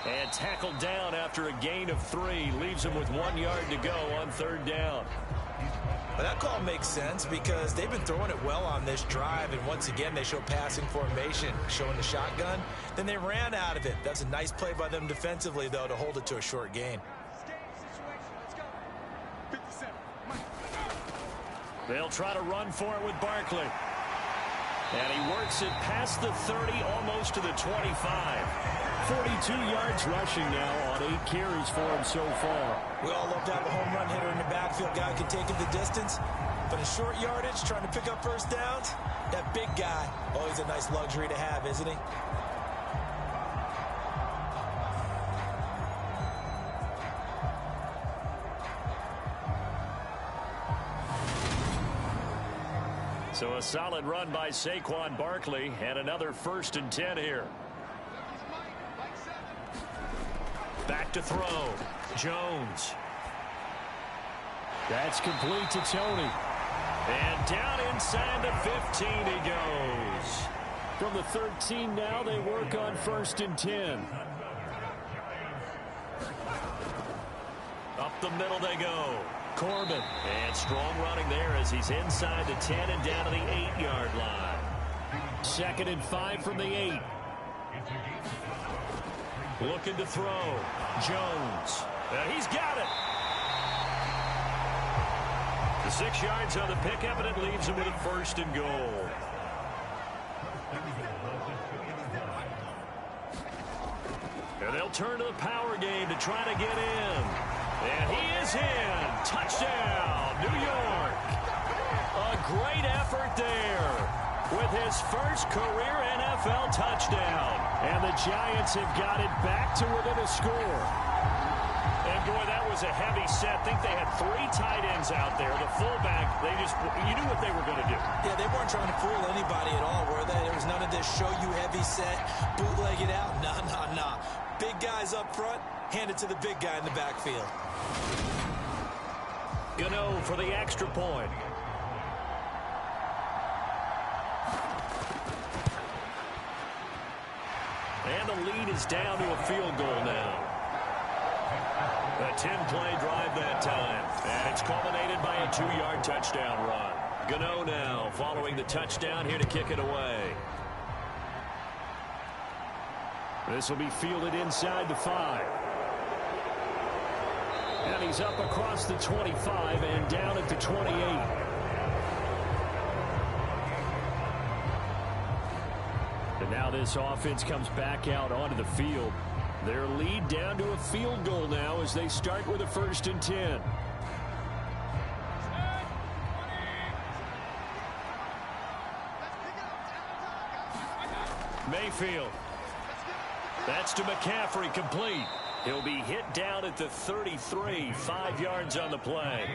And tackled down after a gain of 3. Leaves him with 1 yard to go on 3rd down. Well, that call makes sense because they've been throwing it well on this drive. And once again, they show passing formation, showing the shotgun. Then they ran out of it. That's a nice play by them defensively, though, to hold it to a short gain. They'll try to run for it with Barkley. And he works it past the 30, almost to the 25. 42 yards rushing now on 8 carries for him so far. We all love to have a home run hitter in the backfield. Guy can take it the distance. But in short yardage, trying to pick up 1st downs, that big guy, always a nice luxury to have, isn't he? So a solid run by Saquon Barkley and another 1st and 10 here. Back to throw. Jones. That's complete to Tony. And down inside the 15 he goes. From the 13 now they work on 1st and 10. Up the middle they go. Corbin. And strong running there as he's inside the 10 and down to the 8-yard line. 2nd and 5 from the 8. Looking to throw. Jones. He's got it. 6 yards on the pickup, and it leaves them with a 1st and goal. And they'll turn to the power game to try to get in. And he is in. Touchdown, New York. A great effort there with his first career NFL touchdown. And the Giants have got it back to within a score. And, boy, that was a heavy set. I think they had 3 tight ends out there. The fullback, you knew what they were going to do. Yeah, they weren't trying to fool anybody at all, were they? There was none of this show-you-heavy set, bootleg it out. Nah. Big guys up front, hand it to the big guy in the backfield. Gano for the extra point. And the lead is down to a field goal now. A 10-play drive that time. And it's culminated by a 2-yard touchdown run. Gano now following the touchdown here to kick it away. This will be fielded inside the 5. And he's up across the 25 and down at the 28. And now this offense comes back out onto the field. Their lead down to a field goal now as they start with a 1st and 10. Mayfield. That's to McCaffrey, complete. He'll be hit down at the 33, 5 yards on the play.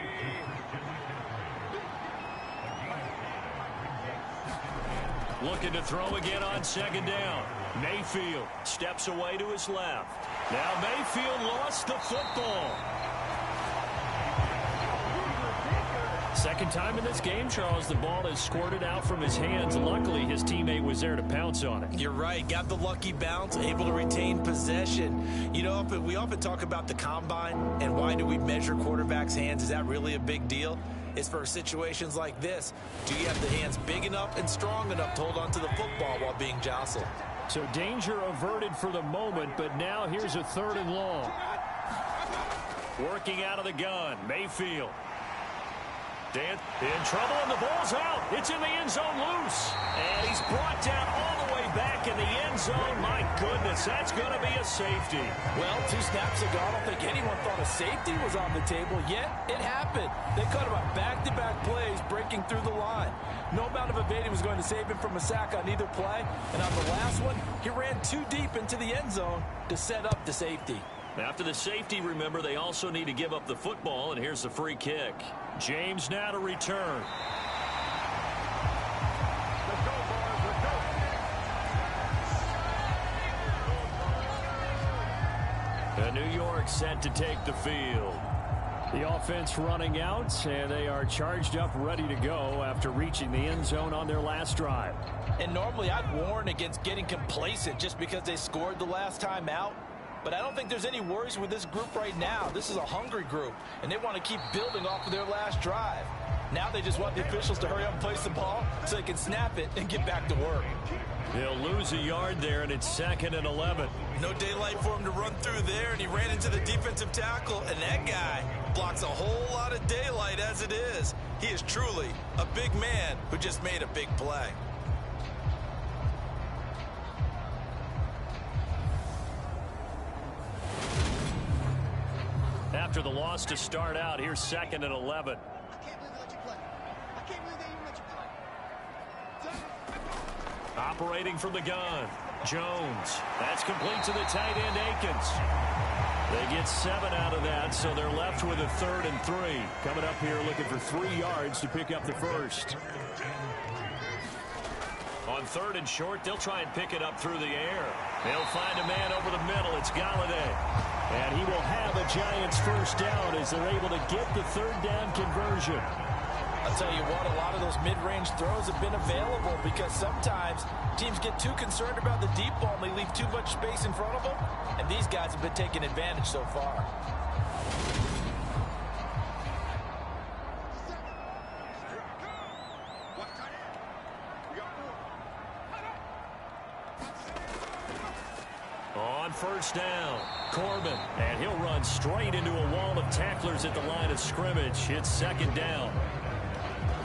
Looking to throw again on 2nd down. Mayfield steps away to his left. Now Mayfield lost the football. Second time in this game, Charles, the ball has squirted out from his hands. Luckily, his teammate was there to pounce on it. You're right. Got the lucky bounce, able to retain possession. You know, we often talk about the combine and why do we measure quarterbacks' hands. Is that really a big deal? It's for situations like this. Do you have the hands big enough and strong enough to hold on to the football while being jostled? So danger averted for the moment, but now here's a 3rd and long. Working out of the gun, Mayfield. Dan in trouble, and the ball's out. It's in the end zone loose. And he's brought down all the way back in the end zone. My goodness, that's going to be a safety. Well, 2 snaps ago, I don't think anyone thought a safety was on the table, yet it happened. They cut him on back-to-back plays, breaking through the line. No amount of evading was going to save him from a sack on either play. And on the last one, he ran too deep into the end zone to set up the safety. After the safety, remember, they also need to give up the football, and here's the free kick. James now to return. And New York set to take the field. The offense running out, and they are charged up, ready to go after reaching the end zone on their last drive. And normally I'd warn against getting complacent just because they scored the last time out. But I don't think there's any worries with this group right now. This is a hungry group, and they want to keep building off of their last drive. Now they just want the officials to hurry up and place the ball so they can snap it and get back to work. They'll lose a yard there, and it's 2nd and 11. No daylight for him to run through there, and he ran into the defensive tackle, and that guy blocks a whole lot of daylight as it is. He is truly a big man who just made a big play. After the loss to start out, here's 2nd and 11. I can't believe they let you play. I can't believe they even let you play. Operating from the gun, Jones. That's complete to the tight end, Akins. They get 7 out of that, so they're left with a 3rd and 3. Coming up here looking for 3 yards to pick up the first. On 3rd and short, they'll try and pick it up through the air. They'll find a man over the middle. It's Galladay. And he will have a Giants first down as they're able to get the 3rd down conversion. I'll tell you what, a lot of those mid-range throws have been available because sometimes teams get too concerned about the deep ball and they leave too much space in front of them. And these guys have been taking advantage so far. On 1st down, Corbin, and he'll run straight into a wall of tacklers at the line of scrimmage. It's 2nd down.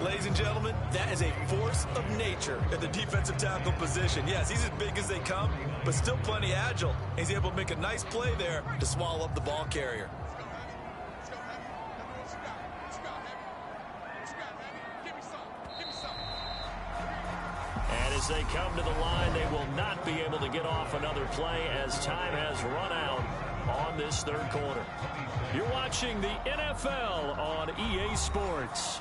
Ladies and gentlemen, that is a force of nature at the defensive tackle position. Yes, he's as big as they come, but still plenty agile. He's able to make a nice play there to swallow up the ball carrier. And as they come to the line, they will not be able to get off another play as time has run out on this third quarter. You're watching the NFL on EA Sports.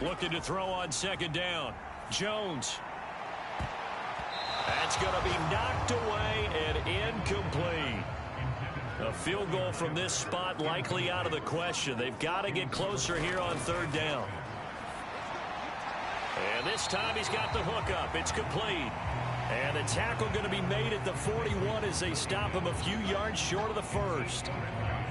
Looking to throw on second down. Jones. That's going to be knocked away and incomplete. A field goal from this spot likely out of the question. They've got to get closer here on third down. And this time he's got the hook up. It's complete. And the tackle going to be made at the 41 as they stop him a few yards short of the first.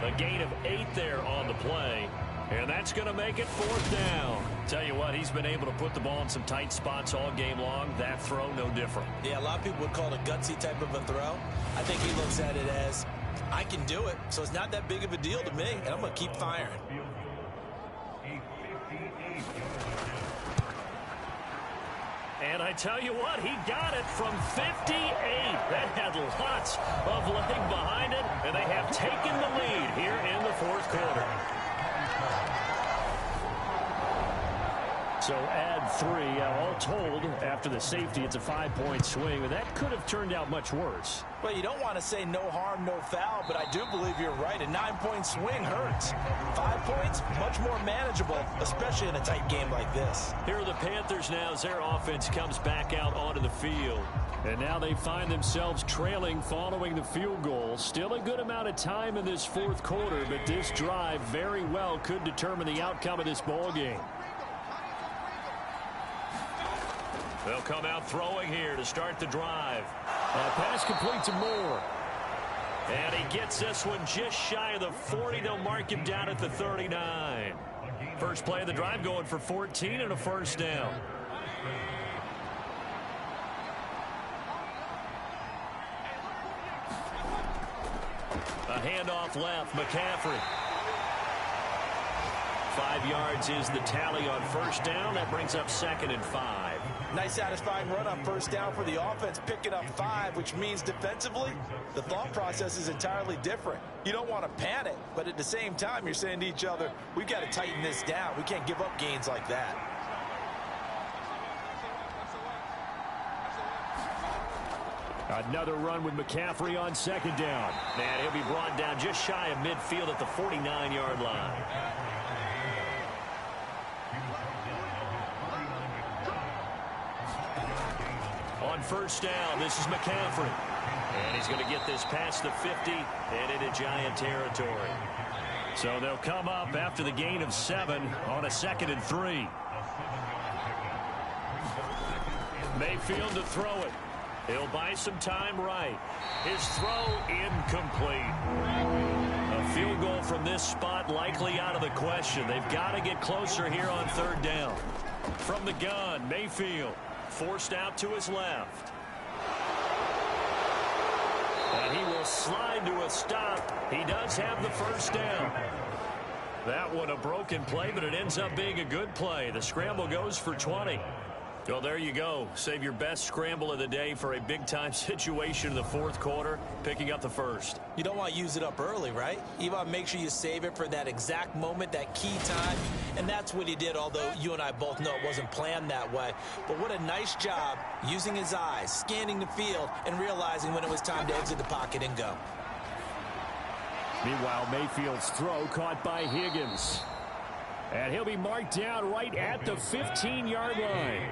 A gain of 8 there on the play. And that's going to make it fourth down. Tell you what, he's been able to put the ball in some tight spots all game long. That throw, no different. Yeah, a lot of people would call it a gutsy type of a throw. I think he looks at it as, I can do it, so it's not that big of a deal to me, and I'm going to keep firing. And I tell you what, he got it from 58. That had lots of leg behind it, and they have taken the lead here in the fourth quarter. So add 3. All told, after the safety, it's a 5-point swing, but that could have turned out much worse. Well, you don't want to say no harm, no foul, but I do believe you're right. A 9-point swing hurts. 5 points, much more manageable, especially in a tight game like this. Here are the Panthers now as their offense comes back out onto the field. And now they find themselves trailing following the field goal. Still a good amount of time in this fourth quarter, but this drive very well could determine the outcome of this ball game. They'll come out throwing here to start the drive. Pass complete to Moore. And he gets this one just shy of the 40. They'll mark him down at the 39. First play of the drive going for 14 and a first down. A handoff left, McCaffrey. 5 yards is the tally on first down. That brings up 2nd and 5. Nice satisfying run on first down for the offense, picking up 5, which means defensively, the thought process is entirely different. You don't want to panic, but at the same time, you're saying to each other, we've got to tighten this down. We can't give up gains like that. Another run with McCaffrey on second down. And he'll be brought down just shy of midfield at the 49-yard line. On first down, this is McCaffrey. And he's going to get this past the 50 and into Giant territory. So they'll come up after the gain of 7 on a 2nd and 3. Mayfield to throw it. He'll buy some time right. His throw incomplete. A field goal from this spot likely out of the question. They've got to get closer here on third down. From the gun, Mayfield forced out to his left. And he will slide to a stop. He does have the first down. That one a broken play, but it ends up being a good play. The scramble goes for 20. Well, there you go. Save your best scramble of the day for a big-time situation in the fourth quarter, picking up the first. You don't want to use it up early, right? You want to make sure you save it for that exact moment, that key time, and that's what he did, although you and I both know it wasn't planned that way. But what a nice job using his eyes, scanning the field, and realizing when it was time to exit the pocket and go. Meanwhile, Mayfield's throw caught by Higgins. And he'll be marked down right at the 15-yard line.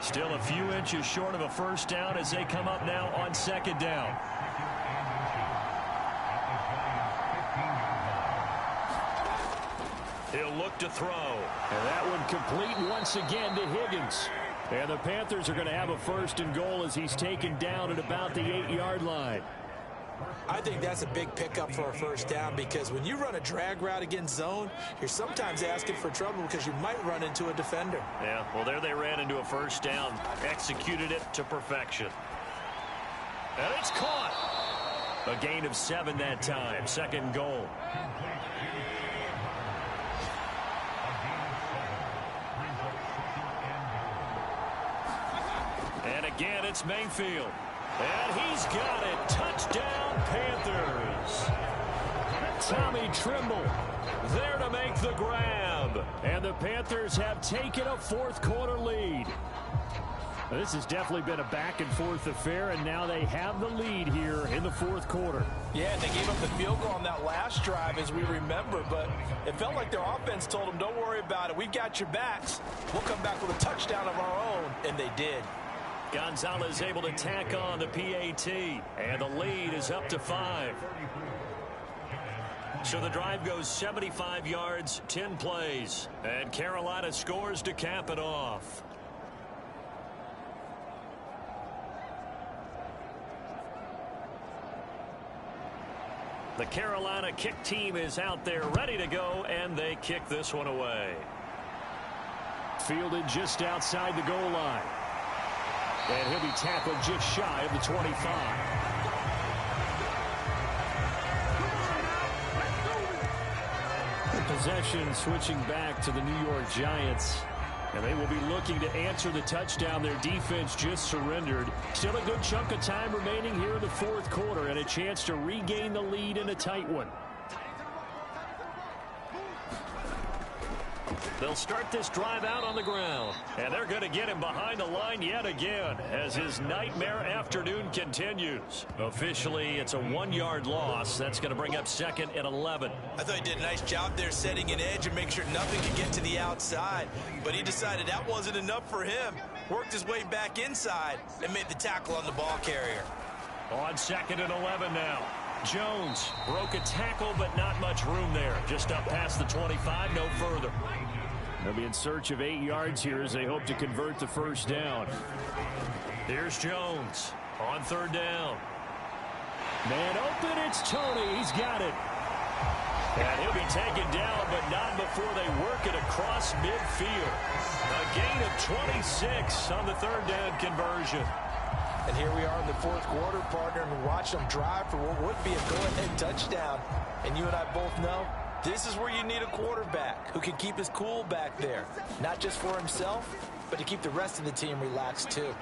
Still a few inches short of a first down as they come up now on second down. He'll look to throw. And that one complete once again to Higgins. And the Panthers are going to have a first and goal as he's taken down at about the 8-yard line. I think that's a big pickup for a first down because when you run a drag route against zone, you're sometimes asking for trouble because you might run into a defender. Yeah, well, there they ran into a first down, executed it to perfection. And it's caught. A gain of 7 that time. Second goal. And again, it's Mayfield. And he's got it. Touchdown, Panthers. Tommy Trimble there to make the grab. And the Panthers have taken a fourth-quarter lead. This has definitely been a back-and-forth affair, and now they have the lead here in the fourth quarter. Yeah, they gave up the field goal on that last drive, as we remember, but it felt like their offense told them, don't worry about it. We've got your backs. We'll come back with a touchdown of our own, and they did. Gonzalez able to tack on the PAT, and the lead is up to 5. So the drive goes 75 yards, 10 plays, and Carolina scores to cap it off. The Carolina kick team is out there ready to go, and they kick this one away. Fielded just outside the goal line. And he'll be tackled just shy of the 25. Possession switching back to the New York Giants. And they will be looking to answer the touchdown their defense just surrendered. Still a good chunk of time remaining here in the fourth quarter, and a chance to regain the lead in a tight one. They'll start this drive out on the ground. And they're going to get him behind the line yet again as his nightmare afternoon continues. Officially, it's a 1-yard loss. That's going to bring up second and 11. I thought he did a nice job there setting an edge and make sure nothing could get to the outside. But he decided that wasn't enough for him. Worked his way back inside and made the tackle on the ball carrier. On second and 11 now. Jones broke a tackle, but not much room there. Just up past the 25, no further. They'll be in search of 8 yards here as they hope to convert the first down. Here's Jones on third down. Man open, it's Tony. He's got it. And he'll be taken down, but not before they work it across midfield. A gain of 26 on the third down conversion. And here we are in the fourth quarter, partner, and we watched them drive for what would be a go-ahead touchdown. And you and I both know this is where you need a quarterback who can keep his cool back there. Not just for himself, but to keep the rest of the team relaxed too.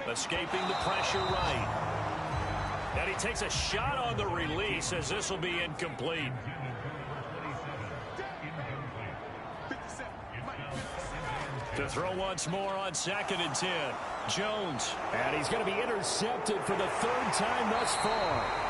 Escaping the pressure right. And he takes a shot on the release as this will be incomplete. To throw once more on second and 10. Jones. And he's going to be intercepted for the third time thus far.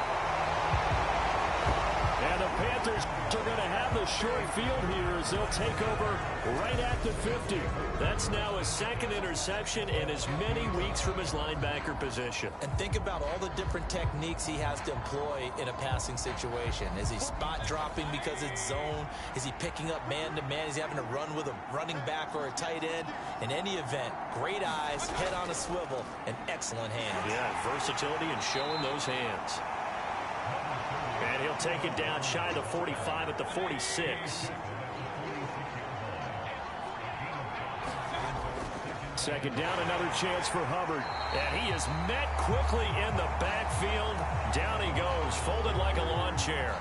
And the Panthers are going to have the short field here as they'll take over right at the 50. That's now a second interception in as many weeks from his linebacker position. And think about all the different techniques he has to employ in a passing situation. Is he spot dropping because it's zone? Is he picking up man-to-man? Is he having to run with a running back or a tight end? In any event, great eyes, head on a swivel, and excellent hands. Yeah, versatility and showing those hands. And he'll take it down shy of the 45 at the 46. Second down, another chance for Hubbard. And he is met quickly in the backfield. Down he goes, folded like a lawn chair.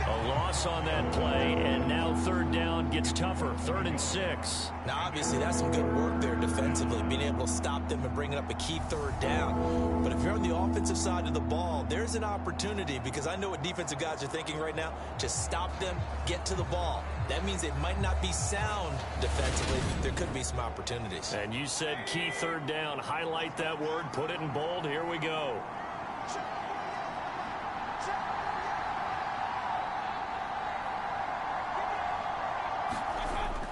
A loss on that play, and now third down gets tougher. 3rd and 6. Now, obviously, that's some good work there defensively, being able to stop them and bringing up a key third down. But if you're on the offensive side of the ball, there's an opportunity, because I know what defensive guys are thinking right now. Just stop them, get to the ball. That means they might not be sound defensively. There could be some opportunities. And you said key third down. Highlight that word, put it in bold. Here we go.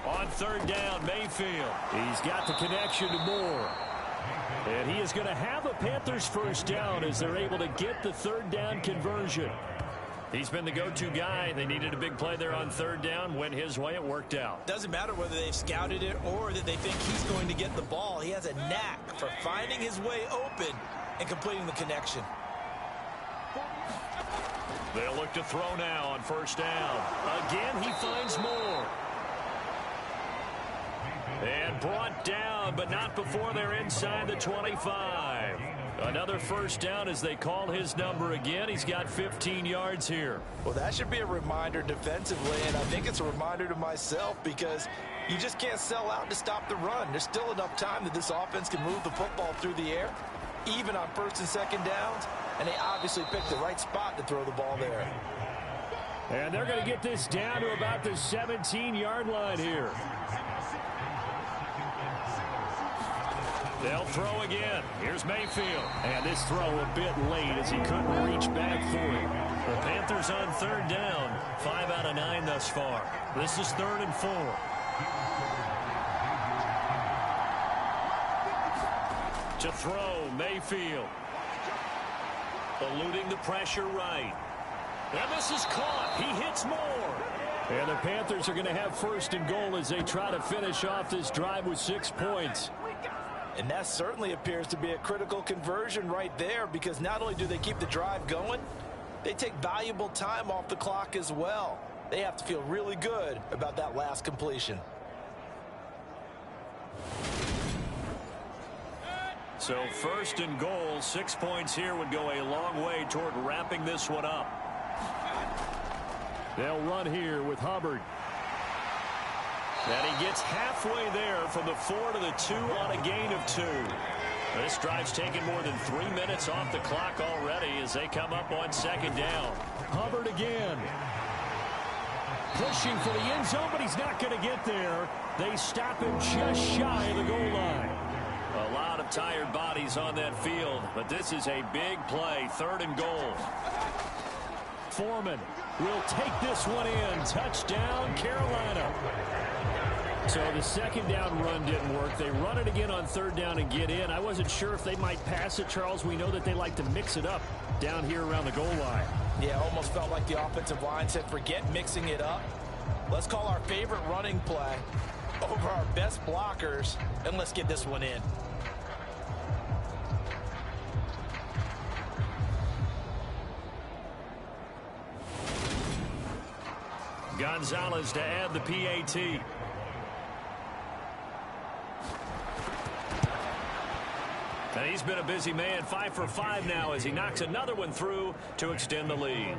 On third down, Mayfield. He's got the connection to Moore. And he is going to have the Panthers first down as they're able to get the third down conversion. He's been the go-to guy. They needed a big play there on third down. Went his way. It worked out. Doesn't matter whether they've scouted it or that they think he's going to get the ball. He has a knack for finding his way open and completing the connection. They'll look to throw now on first down. Again, he finds Moore. And brought down, but not before they're inside the 25. Another first down as they call his number again. He's got 15 yards here. Well, that should be a reminder defensively, and I think it's a reminder to myself because you just can't sell out to stop the run. There's still enough time that this offense can move the football through the air, even on first and second downs, and they obviously picked the right spot to throw the ball there. And they're going to get this down to about the 17-yard line here. They'll throw again. Here's Mayfield. And this throw a bit late as he couldn't reach back for it. The Panthers on third down. 5 out of 9 thus far. This is 3rd and 4. To throw, Mayfield. Eluding the pressure right. And this is caught. He hits more. And the Panthers are going to have 1st and goal as they try to finish off this drive with 6 points. And that certainly appears to be a critical conversion right there because not only do they keep the drive going, they take valuable time off the clock as well. They have to feel really good about that last completion. So 1st and goal, 6 points here would go a long way toward wrapping this one up. They'll run here with Hubbard. And he gets halfway there from the 4 to the 2 on a gain of 2. This drive's taken more than 3 minutes off the clock already as they come up on 2nd down. Hubbard again. Pushing for the end zone, but he's not going to get there. They stop him just shy of the goal line. A lot of tired bodies on that field, but this is a big play. 3rd and goal. Foreman will take this one in. Touchdown, Carolina. So the 2nd down run didn't work. They run it again on 3rd down and get in. I wasn't sure if they might pass it, Charles. We know that they like to mix it up down here around the goal line. Yeah, almost felt like the offensive line said, forget mixing it up. Let's call our favorite running play over our best blockers, and let's get this one in. Gonzalez to add the PAT. And he's been a busy man, 5 for 5 now as he knocks another one through to extend the lead.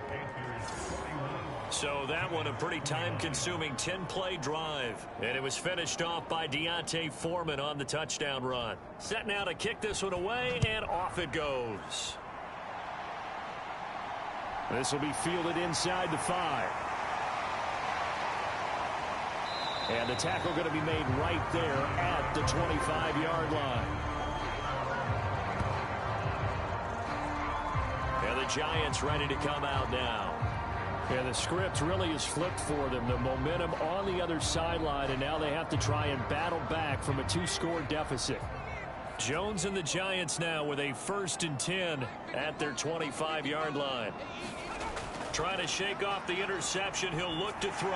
So that one a pretty time-consuming 10-play drive. And it was finished off by Deontay Foreman on the touchdown run. Set now to kick this one away, and off it goes. This will be fielded inside the 5. And the tackle going to be made right there at the 25-yard line. And the Giants ready to come out now. And the script really is flipped for them. The momentum on the other sideline, and now they have to try and battle back from a 2-score deficit. Jones and the Giants now with a 1st and 10 at their 25-yard line. Trying to shake off the interception. He'll look to throw.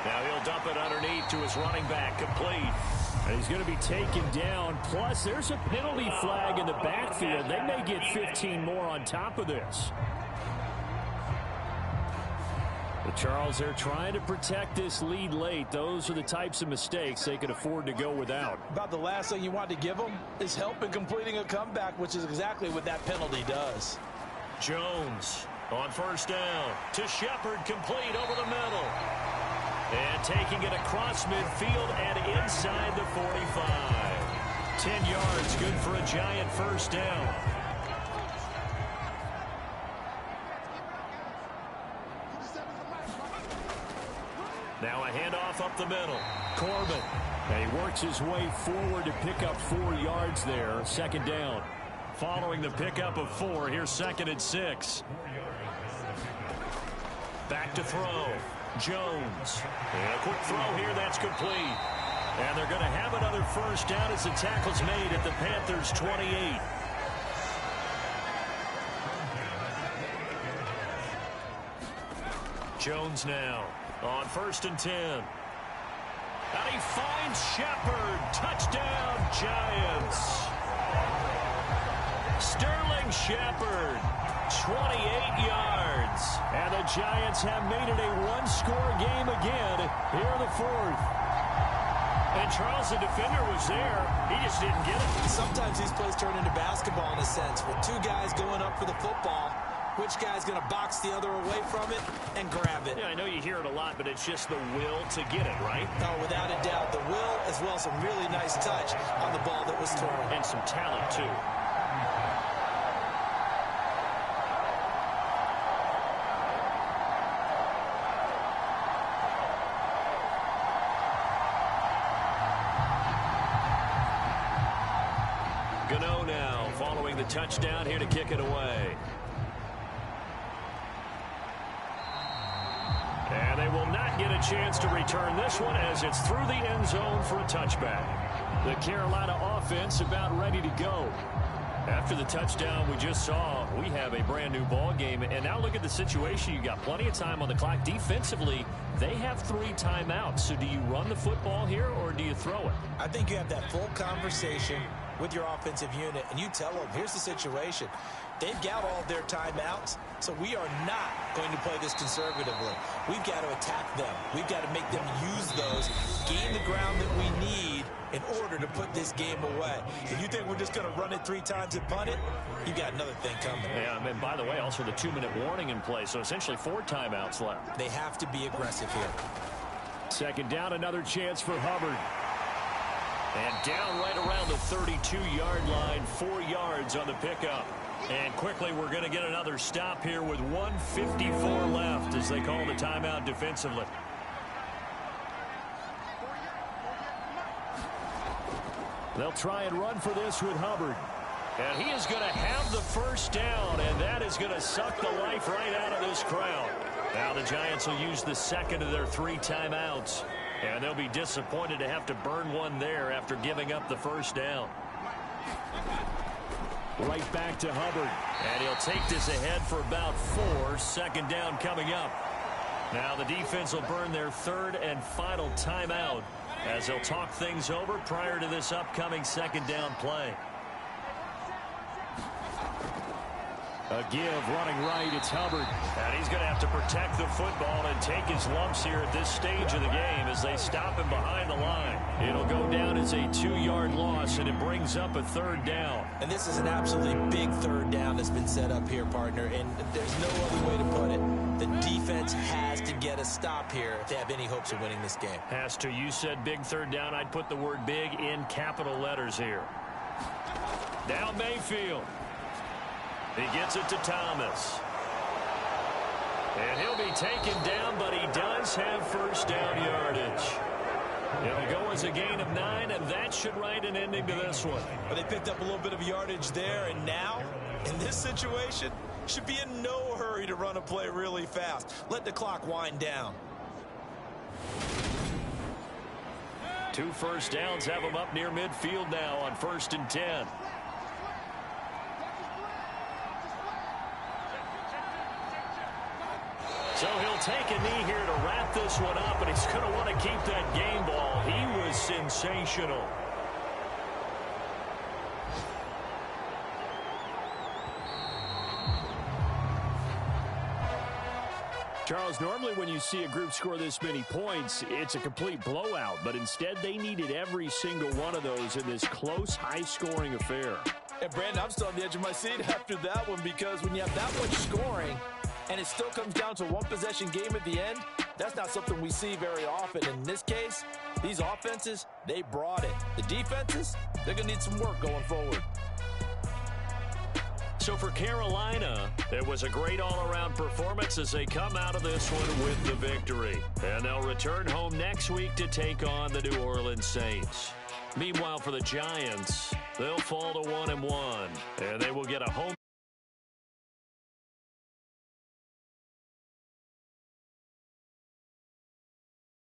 Now he'll dump it underneath to his running back. Complete. And he's going to be taken down. Plus, there's a penalty flag in the backfield. They may get 15 more on top of this. But Charles, they're trying to protect this lead late. Those are the types of mistakes they could afford to go without. About the last thing you want to give them is help in completing a comeback, which is exactly what that penalty does. Jones on 1st down to Shepard, complete over the middle. And taking it across midfield and inside the 45. 10 yards, good for a Giant 1st down. Now a handoff up the middle. Corbin. And he works his way forward to pick up 4 yards there. 2nd down. Following the pickup of 4, here's 2nd and 6. Back to throw. Jones. And a quick throw here, that's complete. And they're going to have another 1st down as the tackle's made at the Panthers' 28. Jones now on 1st and 10. And he finds Shepard. Touchdown, Giants. Sterling Shepard, 28 yards. And the Giants have made it a 1-score game again here in the 4th. And Charles, the defender, was there. He just didn't get it. Sometimes these plays turn into basketball in a sense. With two guys going up for the football, which guy's going to box the other away from it and grab it? Yeah, I know you hear it a lot, but it's just the will to get it, right? Oh, without a doubt. The will, as well as some really nice touch on the ball that was thrown. And some talent, too. Gano now following the touchdown here to kick it away. And they will not get a chance to return this one as it's through the end zone for a touchback. The Carolina offense about ready to go. After the touchdown we just saw, we have a brand new ball game. And now look at the situation. You got plenty of time on the clock. Defensively, they have 3 timeouts. So do you run the football here or do you throw it? I think you have that full conversation with your offensive unit, and you tell them, here's the situation. They've got all of their timeouts, so we are not going to play this conservatively. We've got to attack them. We've got to make them use those, gain the ground that we need in order to put this game away. If you think we're just going to run it 3 times and punt it, you got another thing coming. Yeah, and by the way, also the 2-minute warning in play, so essentially 4 timeouts left. They have to be aggressive here. Second down, another chance for Hubbard. And down right around the 32-yard line, 4 yards on the pickup. And quickly, we're going to get another stop here with 1:54 left as they call the timeout defensively. They'll try and run for this with Hubbard. And he is going to have the first down, and that is going to suck the life right out of this crowd. Now the Giants will use the second of their 3 timeouts. And they'll be disappointed to have to burn one there after giving up the first down. Right back to Hubbard. And he'll take this ahead for about 4. Second down coming up. Now the defense will burn their 3rd and final timeout as they'll talk things over prior to this upcoming second down play. A give running right. It's Hubbard. And he's going to have to protect the football and take his lumps here at this stage of the game as they stop him behind the line. It'll go down as a 2-yard loss, and it brings up a 3rd down. And this is an absolutely big 3rd down that's been set up here, partner, and there's no other way to put it. The defense has to get a stop here if they have any hopes of winning this game. Has to. You said big 3rd down. I'd put the word big in capital letters here. Down Mayfield. He gets it to Thomas. And he'll be taken down, but he does have first down yardage. It'll go as a gain of 9, and that should write an ending to this one. But they picked up a little bit of yardage there, and now, in this situation, should be in no hurry to run a play really fast. Let the clock wind down. 2 first downs have him up near midfield now on 1st and 10. So he'll take a knee here to wrap this one up, and he's going to want to keep that game ball. He was sensational. Charles, normally when you see a group score this many points, it's a complete blowout, but instead they needed every single one of those in this close, high-scoring affair. And Brandon, I'm still on the edge of my seat after that one, because when you have that much scoring and it still comes down to 1-possession game at the end, that's not something we see very often. In this case, these offenses, they brought it. The defenses, they're going to need some work going forward. So for Carolina, it was a great all-around performance as they come out of this one with the victory. And they'll return home next week to take on the New Orleans Saints. Meanwhile, for the Giants, they'll fall to 1-1, and they will get a home